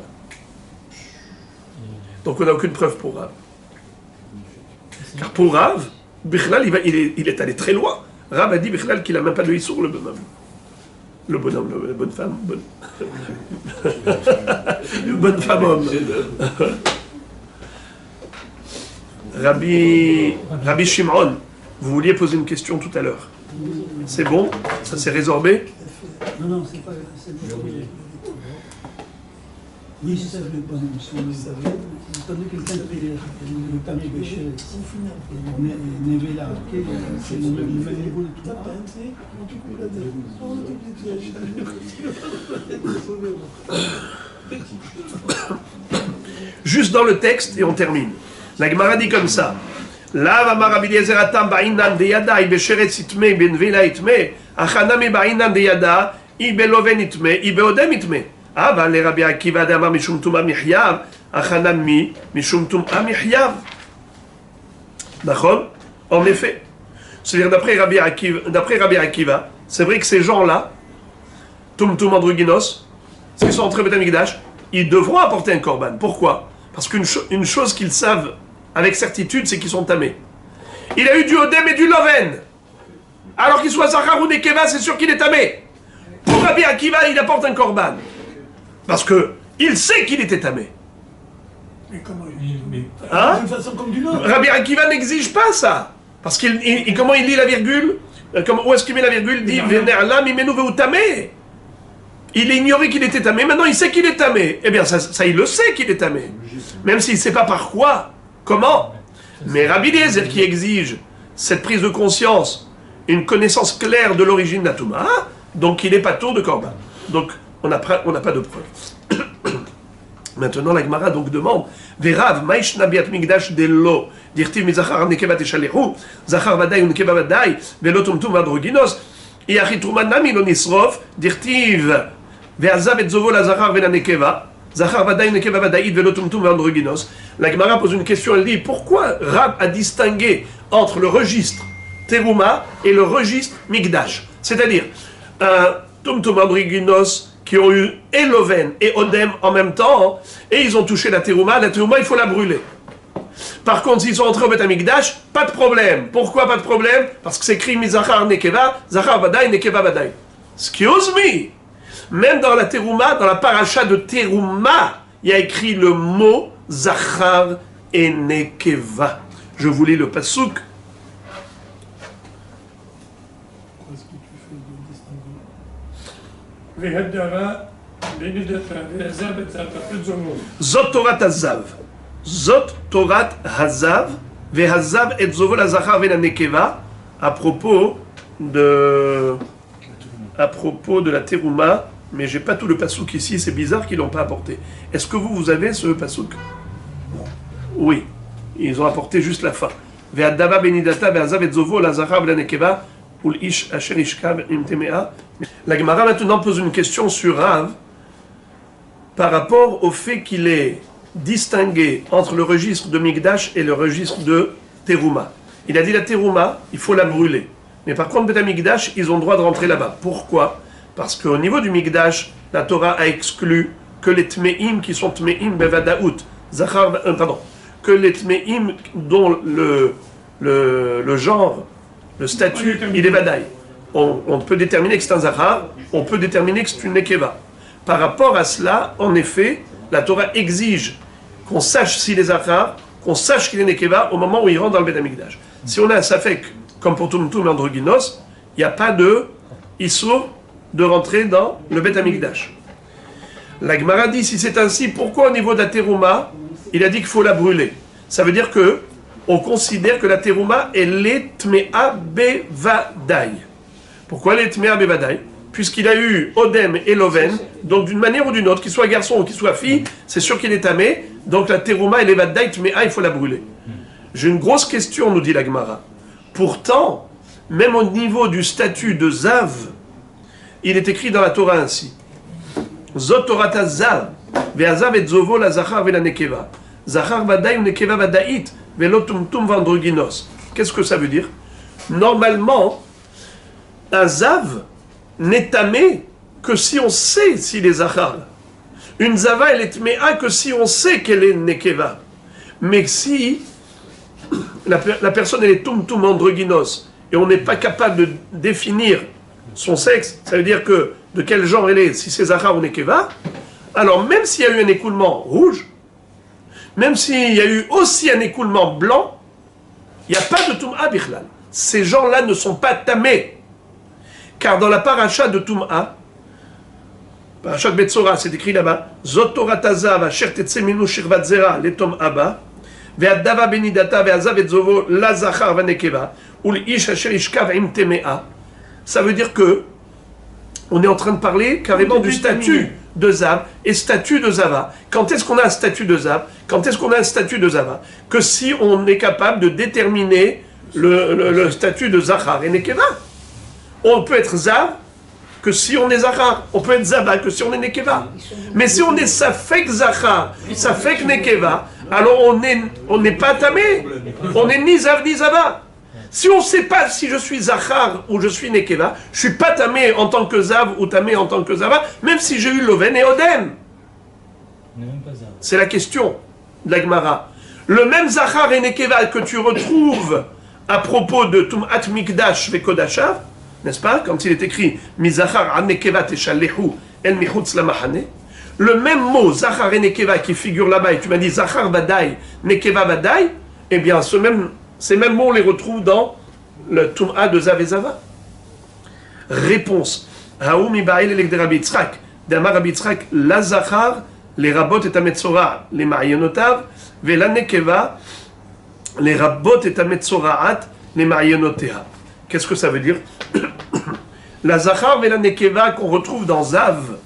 Donc on n'a aucune preuve pour Rav. Car pour Rav, Bichlal, il est allé très loin. Rav a dit Bichlal qu'il n'a même pas de Issour, le bonhomme. Le bonhomme, la bonne femme. Le bonne femme homme. Rabbi Shimon, vous vouliez poser une question tout à l'heure. C'est bon? Ça s'est résorbé? Non, c'est pas... Oui, c'est ça, je vais poser une question. J'ai entendu quelqu'un qui fait le permis de pêcher, Nevela, c'est le niveau de tout ça. Juste dans le texte, et on termine. La Gemara dit comme ça. Là, Amar Rabbi Eliezer atam ba'inan de yada, ibesheretz itme, benvela itme, achaname ba'inan de yada, ibeloven itme, ibeodem itme. אבל לרבי עקיבא דאמר משום טומאה מחייו, הכנן מי? משום טומאה מחייו. נכון? En effet. C'est-à-dire d'après Rabbi Akiva, c'est vrai que ces gens-là, Tumtum Androgynos, s'ils sont entrés au Beth Amikdash, ils devront apporter un korban. Pourquoi? Parce qu'une chose qu'ils savent avec certitude, c'est qu'ils sont tamés. Il a eu du Odem et du Loven. Alors qu'il soit Zachar ou Nekeva, c'est sûr qu'il est tamé. Pour Rabbi Akiva, il apporte un korban. Parce que il sait qu'il était tamé. Mais comment Hein? D'une façon comme d'une autre. Rabbi Akiva n'exige pas ça. Parce comment il lit la virgule? Où est-ce qu'il met la virgule? Il dit Venerlam imenu veu tamé. Il ignorait qu'il était tamé, maintenant il sait qu'il est tamé. Eh bien, ça il le sait qu'il est tamé. Même s'il ne sait pas par quoi, comment. Mais Rabbi Eliezer qui exige cette prise de conscience, une connaissance claire de l'origine d'Atouma, donc il n'est pas tour de Korban. Donc, on n'a pas de preuve. Maintenant, la Gemara donc demande Verav, Maish Nabiat Migdash Delo, Dirtiv Mizachar Nekeva Teshalehu, Zachar Vadaï ou Nekeva Vadaï, Velo Tumtum Androgynos, Iachitruman Nami lo Nisrof, Dirtiv, Veazav et Zovo la Zachar Vena Nekeva, Zachar Vadaï Nekeva Vadaï, Velo Tumtum Androgynos. La Gemara pose une question, elle dit pourquoi Rab a distingué entre le registre Teruma et le registre Migdash? C'est-à-dire, Tumtum Androgynos, qui ont eu Eloven et Odem en même temps, et ils ont touché la terouma, il faut la brûler. Par contre, s'ils sont entrés au Beth Amikdash, pas de problème. Pourquoi pas de problème? Parce que c'est écrit Mizachar Nekeva, Zachar Vadaï, Nekeva Vadaï. Excuse me! Même dans la terouma, dans la paracha de terouma, il y a écrit le mot Zachar et Nekeva. Je vous lis le pasuk. Zot Torat Hazav. Zot Torat Hazav. Vehazav et Zovo la Zachar vena Nekeva. à propos de la terouma, mais j'ai pas tout le pasouk ici, c'est bizarre qu'ils l'ont pas apporté. Est-ce que vous avez ce pasouk? Oui, ils ont apporté juste la fin. Ve'adava benidata ve'azav et zovo la zachar v'lanekeva ul ish asher ishkav im temea. La Gemara maintenant pose une question sur Rav par rapport au fait qu'il est distingué entre le registre de Mikdash et le registre de Terouma. Il a dit la Terouma, il faut la brûler. Mais par contre, Beth Mikdash, ils ont le droit de rentrer là-bas. Pourquoi? Parce qu'au niveau du Mikdash, la Torah a exclu que les Tmeim qui sont Tmeim Bevadaout, que les Tmeim dont le genre, le statut, il est Vadaï. On peut déterminer que c'est un Zachar, on peut déterminer que c'est une Nekeva. Par rapport à cela, en effet, la Torah exige qu'on sache s'il est Zachar, qu'on sache qu'il est Nekeva au moment où il rentre dans le Beth Amikdash. Si on a un Safek, comme pour Tumtum et Androgynos, il n'y a pas de Issour de rentrer dans le Beth Amikdash. La Gemara dit, si c'est ainsi, pourquoi au niveau de la Terouma, il a dit qu'il faut la brûler? Ça veut dire que on considère que la Terouma est l'Etmea Bevadaï. Pourquoi l'Etmea Bevadaï? Puisqu'il a eu Odem et Loven, donc d'une manière ou d'une autre, qu'il soit garçon ou qu'il soit fille, c'est sûr qu'il est tamé, donc la Terouma et l'Evadaï, Tmea, il faut la brûler. J'ai une grosse question, nous dit la Gemara. Pourtant, même au niveau du statut de Zav, il est écrit dans la Torah ainsi. Zot Torata Zav, ve'azav et zovo la zachar ve la nekeva. Zachar vadaï ou nekeva vadaït, ve'lotumtum vandroginos. Qu'est-ce que ça veut dire? Normalement, un Zav n'est tamé que si on sait s'il est zachar. Une Zava, elle est tmea que si on sait qu'elle est nekeva. Mais si la personne elle est tumtum androgynos et on n'est pas capable de définir son sexe, ça veut dire que de quel genre elle est, si c'est Zachar ou Nekeva, alors même s'il y a eu un écoulement rouge, même s'il y a eu aussi un écoulement blanc, il n'y a pas de Tum'a Bichlal. Ces gens-là ne sont pas tamés. Car dans la paracha de Tum'a, paracha de Betzora, c'est écrit là-bas, Zot Torah Tazav, Asher Tetseminu Shirvat Zera, Letom Abba, Ve'adava Benidata, Ve'azav et Zovo, La Zachar Vanekeva, Ul Ish Asher Ishkav Im Temea. Ça veut dire que on est en train de parler carrément du statut de Zav et statut de Zava. Quand est-ce qu'on a un statut de Zav? Quand est-ce qu'on a un statut de Zava? Que si on est capable de déterminer le statut de Zachar et Nekeva. On peut être Zav que si on est Zachar. On peut être Zava que si on est Nekeva. Mais si on est Safek Zachar, Safek Nekeva, alors on n'est pas tamé. On n'est ni Zav ni Zava. Si on ne sait pas si je suis Zachar ou je suis Nekeva, je ne suis pas tamé en tant que Zav ou tamé en tant que Zava, même si j'ai eu Loven et Odem. C'est la question de la Gemara. Le même Zachar et Nekeva que tu retrouves à propos de Tum'at Mikdash Vekodashav, n'est-ce pas? Quand il est écrit Mizachar an Nekeva Teshallehu El Michutz Lamachane, le même mot Zachar et Nekeva qui figure là-bas, et tu m'as dit Zachar Vadaï, Nekeva Vadaï, eh bien ces mêmes mots, on les retrouve dans le Tum'a de Zav et Zava. Réponse. Haoumi ba'il elek de Rabbi Yitzhak. D'Amar Rabbi Yitzhak, la Zachar, les Rabot et Ametzora, les Marionotav, ve la Nekeva, les Rabot et Ametzoraat, les Marionotea. Qu'est-ce que ça veut dire? La Zachar et la Nekeva qu'on retrouve dans Zav,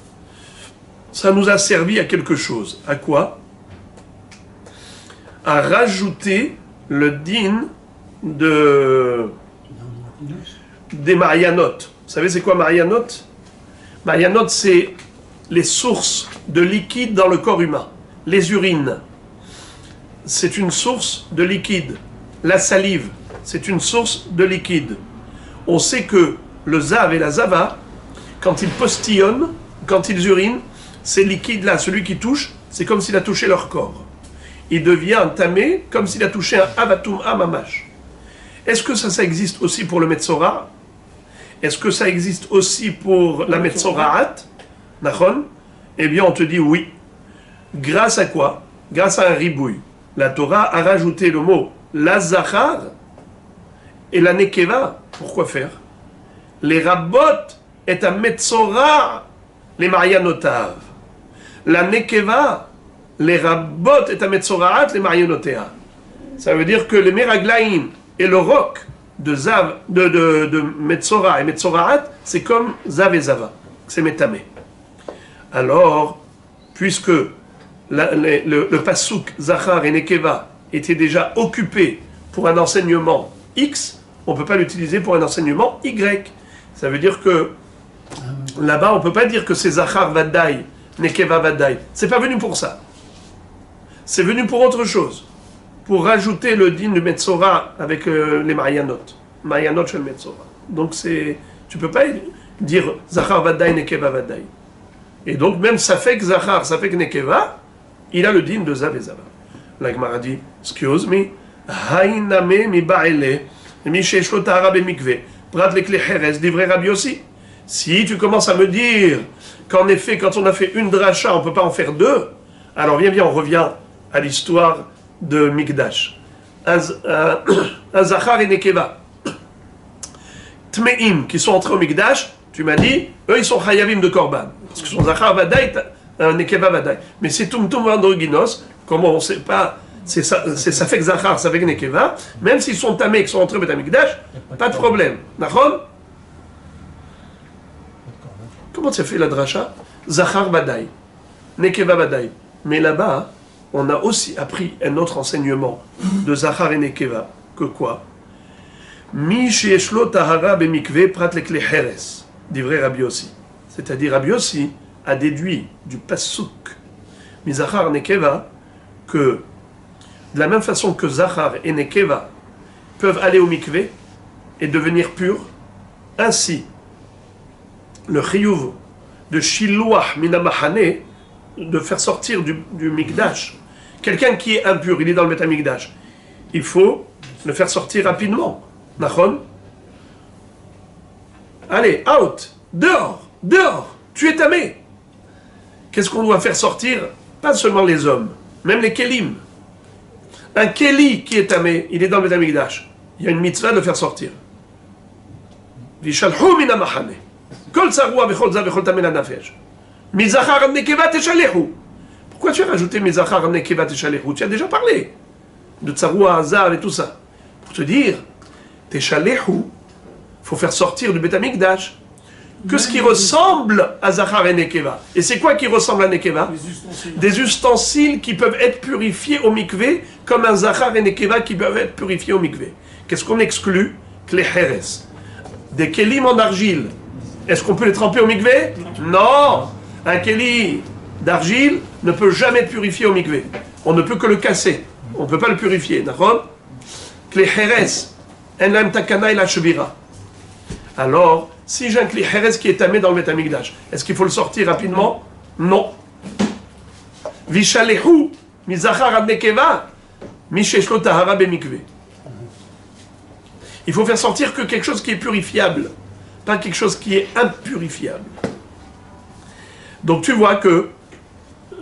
ça nous a servi à quelque chose. À quoi? À rajouter le din des Marianot. Vous savez c'est quoi Marianot? Marianot, c'est les sources de liquide dans le corps humain. Les urines, c'est une source de liquide. La salive, c'est une source de liquide. On sait que le Zav et la Zava, quand ils postillonnent, quand ils urinent, ces liquides-là, celui qui touche, c'est comme s'il a touché leur corps. Il devient tamé comme s'il a touché un avatum amamash. Est-ce que ça existe aussi pour le Metzora? Est-ce que ça existe aussi pour la Metzoraat? Nachon? Eh bien, on te dit oui. Grâce à quoi? Grâce à un ribouille. La Torah a rajouté le mot la Zachar et la Nekeva. Pourquoi faire? Les Rabot est un Metzora, les Marianotav. La Nekeva, les Rabot et Ametzoraat, les Marionotea. Ça veut dire que les Meraglaïm et le roc Zav, de Metzora et Metzoraat, c'est comme Zav et Zava. C'est Métamé. Alors, puisque le Passouk, Zachar et Nekeva était déjà occupé pour un enseignement X, on ne peut pas l'utiliser pour un enseignement Y. Ça veut dire que là-bas, on ne peut pas dire que c'est Zachar Vadaï, Nekeva Vadaï. C'est pas venu pour ça. C'est venu pour autre chose. Pour rajouter le din du Metzora avec les Marianot. Marianot chez le Metzora. Donc tu ne peux pas dire Zachar Vadaï, Nekeva Vadaï. Et donc même Safek Zachar, Safek Nekeva, il a le din de Zav et Zava. La Gemara dit, excuse me, Haïname mi ba'ele, mi sheshlo tahara b'mikve, prat lekle cheres, divrei Rabbi Yossi. Si tu commences à me dire qu'en effet, quand on a fait une dracha, on ne peut pas en faire deux, alors viens, on revient à l'histoire de Mikdash. Un Zachar et Nekeva, Tmeim, qui sont entrés au Mikdash, tu m'as dit, eux ils sont Chayavim de Korban. Parce que son Zachar Vadaï, Nekeva Vadaï. Mais c'est Tumtum Androgynos, comment on ne sait pas, c'est ça fait que Zachar, ça fait que Nekeva, même s'ils sont tamés, qui sont entrés au Mikdash, pas de problème. D'accord? Comment tu as fait la dracha? Zachar Vadaï, Nekeva Vadaï. Mais là-bas, on a aussi appris un autre enseignement de Zachar et Nekeva. Que quoi? Mi sheeshlo tahara b'mikve prat lekle cheres, divrei Rabbi Yossi. C'est-à-dire Rabbi Yossi a déduit du pasuk mi Zachar Nekeva que de la même façon que Zachar et Nekeva peuvent aller au mikvé et devenir purs, ainsi le chiyuv de shiluach minamachane, de faire sortir du mikdash quelqu'un qui est impur, il est dans le Betamikdash, il faut le faire sortir rapidement. Nachon? Allez, out, dehors, tu es tamé. Qu'est-ce qu'on doit faire sortir? Pas seulement les hommes, même les kelim. Un keli qui est tamé, il est dans le Betamikdash. Il y a une mitzvah de le faire sortir. Vishalhu minamachane. Kol tzarua vechol za vechol tamé la nafesh. Mizachar nekeva teshalehu. Pourquoi tu as rajouté Mizachar nekeva teshalehu? Tu as déjà parlé de tzarua, zav et tout ça. Pour te dire, teshalehu, faut faire sortir du Betamikdash que ce qui ressemble à Zachar et Nekeva. Et c'est quoi qui ressemble à Nekeva? Des ustensiles qui peuvent être purifiés au mikvé, comme un Zachar et Nekeva qui peuvent être purifiés au mikvé. Qu'est-ce qu'on exclut? Klecheres. Des kelim en argile. Est-ce qu'on peut les tremper au mikvé? Non. Un keli d'argile ne peut jamais être purifié au mikvé. On ne peut que le casser. On ne peut pas le purifier. D'accord? Klecheres. Enlam takana et la shvira. Alors, si j'ai un Klecheres qui est tamé dans le Betamikdash, est-ce qu'il faut le sortir rapidement? Non. Vishalehu, mizachar ad nekeva, misheshlo tahara b'mikve. Il faut faire sortir que quelque chose qui est purifiable, pas quelque chose qui est impurifiable. Donc tu vois que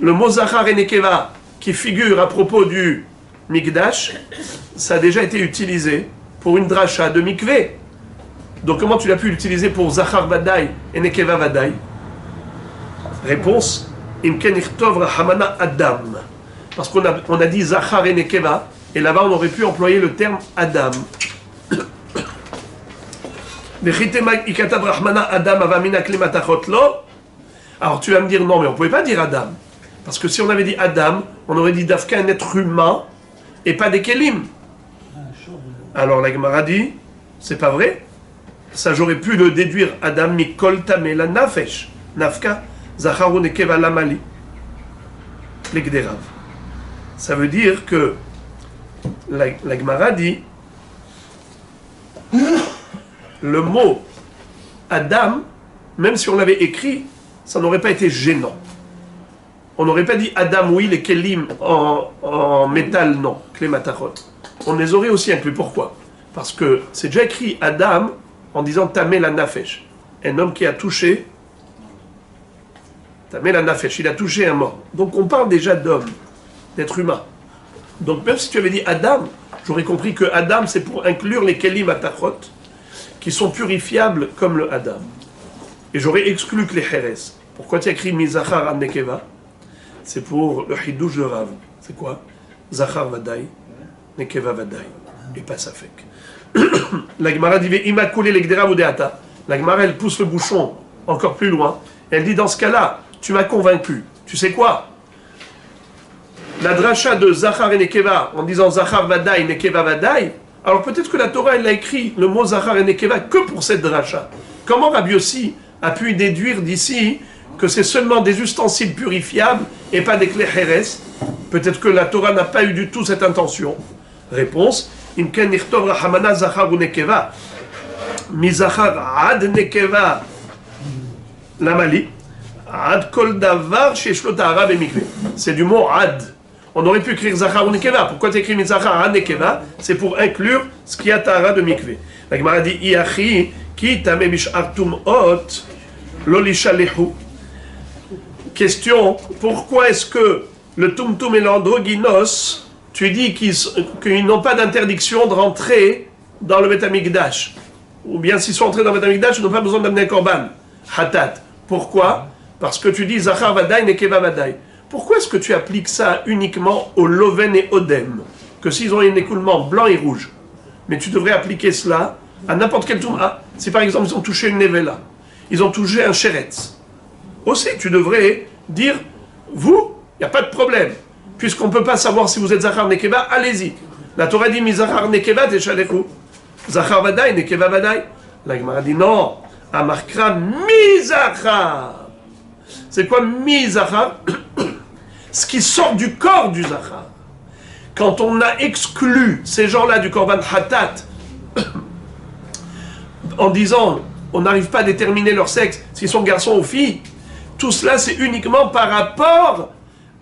le mot zachar et nekeva qui figure à propos du Mikdash, ça a déjà été utilisé pour une dracha de mikvé. Donc comment tu l'as pu l'utiliser pour Zachar Vadaï et Nekeva Vadaï? Réponse, Imken Irtov Rahamana Adam. Parce qu'on a dit Zachar et Nekeva, et là-bas on aurait pu employer le terme Adam. Alors tu vas me dire non, mais on ne pouvait pas dire Adam. Parce que si on avait dit Adam, on aurait dit Dafka un être humain et pas des Kelim. Alors la Gemara dit, c'est pas vrai. Ça, j'aurais pu le déduire Adam Mikol Tamé la Nafesh. Nafka, Zacharu Nekeva Lamali. L'Egderav. Ça veut dire que la Gemara dit le mot Adam, même si on l'avait écrit, ça n'aurait pas été gênant. On n'aurait pas dit Adam, oui, les Kelim en métal, non. Klématachot. On les aurait aussi inclus. Pourquoi? Parce que c'est déjà écrit Adam en disant Tamé la Nafesh. Un homme qui a touché Tamé la Nafesh, il a touché un mort. Donc on parle déjà d'homme, d'être humain. Donc même si tu avais dit Adam, j'aurais compris que Adam c'est pour inclure les Kelim Atachot qui sont purifiables comme le Adam. Et j'aurais exclu que les Cheres. Pourquoi tu as écrit Mizachar ad Nekeva? C'est pour le Hidouche de Rav. C'est quoi? Zachar Vadaï, Nekeva Vadaï. et pas Safek. La Gemara dit Ima koulé l'egdera vodéata. La Gemara, elle pousse le bouchon encore plus loin. Elle dit dans ce cas-là, tu m'as convaincu. Tu sais quoi? La dracha de Zachar et Nekeva, en disant Zachar Vadaï, Nekeva Vadaï, alors peut-être que la Torah, elle a écrit le mot Zachar et Nekeva que pour cette dracha. Comment Rabbi Yossi a pu déduire d'ici que c'est seulement des ustensiles purifiables et pas des clés Heres? Peut-être que la Torah n'a pas eu du tout cette intention. Réponse Imken Nichtov Rahamana Zachar ou Nekeva. Mi Zachar Ad Nekeva Lamali. Ad Kol Davar Sheshlo Tahara Bemikve. C'est du mot Ad. On aurait pu écrire Zachar ou Nekeva. Pourquoi tu écris Zachar Ad Nekeva? C'est pour inclure ce qui a Tahara de Mikve. La Gemara dit Iachi Ki Tame Bishar Tum'ot Lolishalehu. Question, pourquoi est-ce que le Tumtum et l'androgynos, tu dis qu'ils n'ont pas d'interdiction de rentrer dans le Beth Amikdash? Ou bien s'ils sont entrés dans le Beth Amikdash, ils n'ont pas besoin d'amener un korban. Hatat. Pourquoi? Parce que tu dis Zachar Vadaï, Nekeva Vadaï. Pourquoi est-ce que tu appliques ça uniquement au Loven et Odem? Que s'ils ont un écoulement blanc et rouge. Mais tu devrais appliquer cela à n'importe quel Tum'a. Si par exemple ils ont touché une Nevela, ils ont touché un Sheretz. Aussi, tu devrais dire, vous, il n'y a pas de problème. Puisqu'on ne peut pas savoir si vous êtes Zachar Nekeva, allez-y. La Torah dit, mi Zachar Nekeva Techalechu. Zachar Vadaï, Nekeva Vadaï. La Gemara dit, non. Amarkra mi Zachar. C'est quoi mi Zachar? Ce qui sort du corps du Zachar. Quand on a exclu ces gens-là du Korban Hatat, en disant, on n'arrive pas à déterminer leur sexe, s'ils sont garçons ou filles, tout cela c'est uniquement par rapport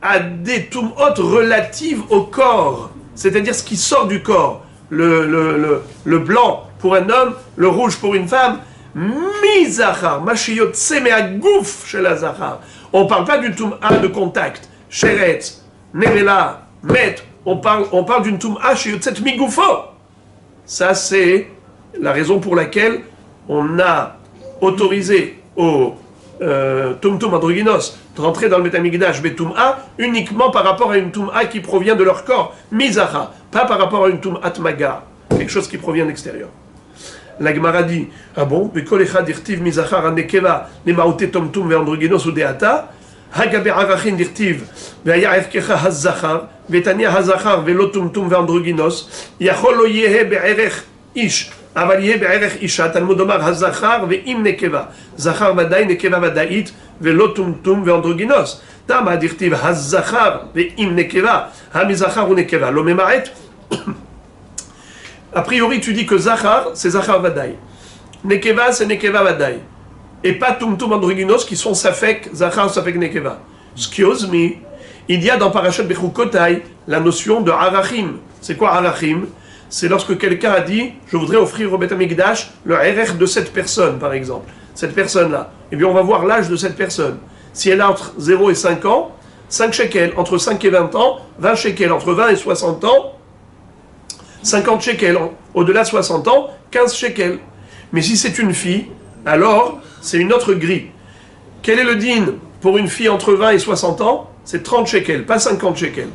à des tum'ot relatives au corps, c'est-à-dire ce qui sort du corps, le blanc pour un homme, le rouge pour une femme, mi-zachar, mashiyot semeagouf chez la zachar. On ne parle pas du tum'a de contact, sheretz, nevela, met, on parle d'une tum'a sheyot migoufo. Ça c'est la raison pour laquelle on a autorisé au Tumtum Androgynos de rentrer dans le Beth Amikdash Betum'a uniquement par rapport à une Tum'a qui provient de leur corps, Mizacha, pas par rapport à une Tum'at Maga, quelque chose qui provient de l'extérieur. La Gemara dit, ah bon, Bekol Echad Dirtiv Mizachar Anekeva, Nemaote Tumtum Ve Androgynos ou Deata, Hagabe Arachin Dirtiv, Veaya Efkecha Hazachar, Vetania Hazachar Velo Tumtum Ve Androgynos, Yacholo Yehe Be'erech Ish. אבל יהיה בערך אישה, תלמוד אומר, הזכר ואם נקבה, זכר ודאי, נקבה ודאית, ולא טומטום ואנדרוגינוס. תמה דכתיב, הזכר ואם נקבה, המזכר ונקבה, לא ממעט. A priori, tu dis que zachar, c'est zachar vadaï. Nekeva, c'est nekeva vadaï. Et pas tumtum androgynos qui sont safek, zachar, safek nekeva. Excuse me, il y a dans Parashat Bechukotai la notion de arachim. C'est quoi arachim? C'est lorsque quelqu'un a dit, je voudrais offrir au Beth Amikdash le RR de cette personne, par exemple. Cette personne-là. Eh bien, on va voir l'âge de cette personne. Si elle a entre 0 et 5 ans, 5 shekels. Entre 5 et 20 ans, 20 shekels. Entre 20 et 60 ans, 50 shekels. Au-delà de 60 ans, 15 shekels. Mais si c'est une fille, alors, c'est une autre grille. Quel est le din pour une fille entre 20 et 60 ans? C'est 30 shekels, pas 50 shekels.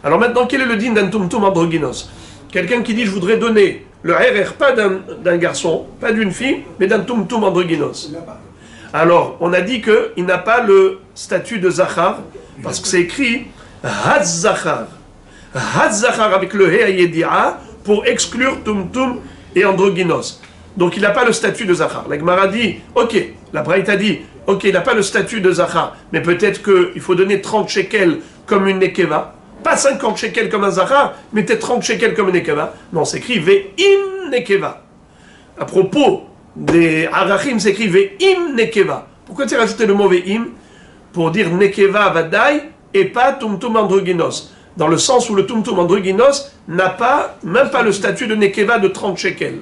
Alors maintenant, quel est le din d'un tumtum androgynos? Quelqu'un qui dit, je voudrais donner le RR, pas d'un garçon, pas d'une fille, mais d'un tumtum androgynos. Alors, on a dit qu'il n'a pas le statut de Zachar, parce que c'est écrit Haz-Zachar. Haz-Zachar avec le He Ayedi'a pour exclure tumtum et androgynos. Donc il n'a pas le statut de Zachar. La Gemara dit, ok, la Braïta dit, ok, il n'a pas le statut de Zachar, mais peut-être qu'il faut donner 30 shekels comme une Nekeva. Pas 50 shekels comme un Zachar, mais peut-être 30 shekels comme un Nekeva. Non, c'est écrit Ve'im Nekeva. À propos des Arachim, c'est écrit Ve'im Nekeva. Pourquoi tu as rajouté le mot Ve'im? Pour dire Nekeva Vadaï et pas Tumtum Androgynos. Dans le sens où le Tumtum Androgynos n'a pas, même pas le statut de Nekeva de 30 shekels.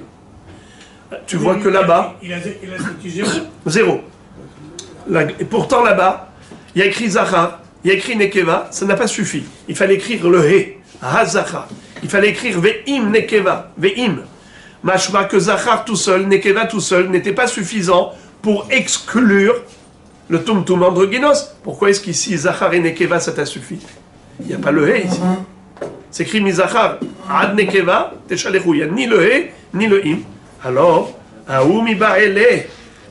Tu vois que là-bas. Il a statut zéro. Zéro. Et pourtant là-bas, il y a écrit Zachar. Il y a écrit Nekeva, ça n'a pas suffi. Il fallait écrire le He, Hazacha. Il fallait écrire Ve'im Nekeva, Ve'im. Mashma que Zachar tout seul, Nekeva tout seul, n'était pas suffisant pour exclure le Tumtum Androgynos. Pourquoi est-ce qu'ici, Zachar et Nekeva, ça t'a suffi? Il n'y a pas le He ici. c'est écrit Mizachar ad nekeva teshalechu. Il n'y a ni le he, ni le im. Alors, Aou miba'ele,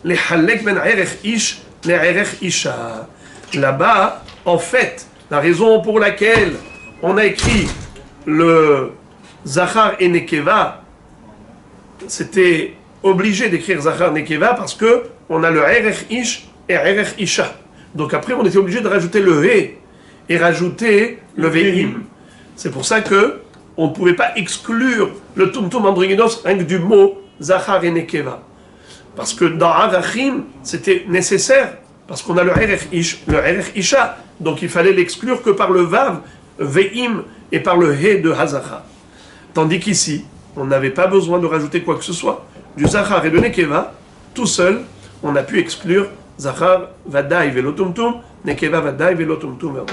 le halek ben erech ish, le erech isha. Là-bas, en fait, la raison pour laquelle on a écrit le Zachar et Nekeva, c'était obligé d'écrire Zachar Nekeva parce que on a le Erech Ish et Erech Isha. Donc après, on était obligé de rajouter le He et rajouter le Ve'im. C'est pour ça que on ne pouvait pas exclure le Tumtum Androgynos rien que du mot Zachar et Nekeva. Parce que dans Arachim, c'était nécessaire, parce qu'on a le Erech Ish, le Erech Isha. Donc il fallait l'exclure que par le Vav, Ve'im, et par le He de Hazachar. Tandis qu'ici, on n'avait pas besoin de rajouter quoi que ce soit. Du Zachar et de Nekeva, tout seul, on a pu exclure Zachar Vadaï Velotumtum, Nekeva Vadaï Velotumtum.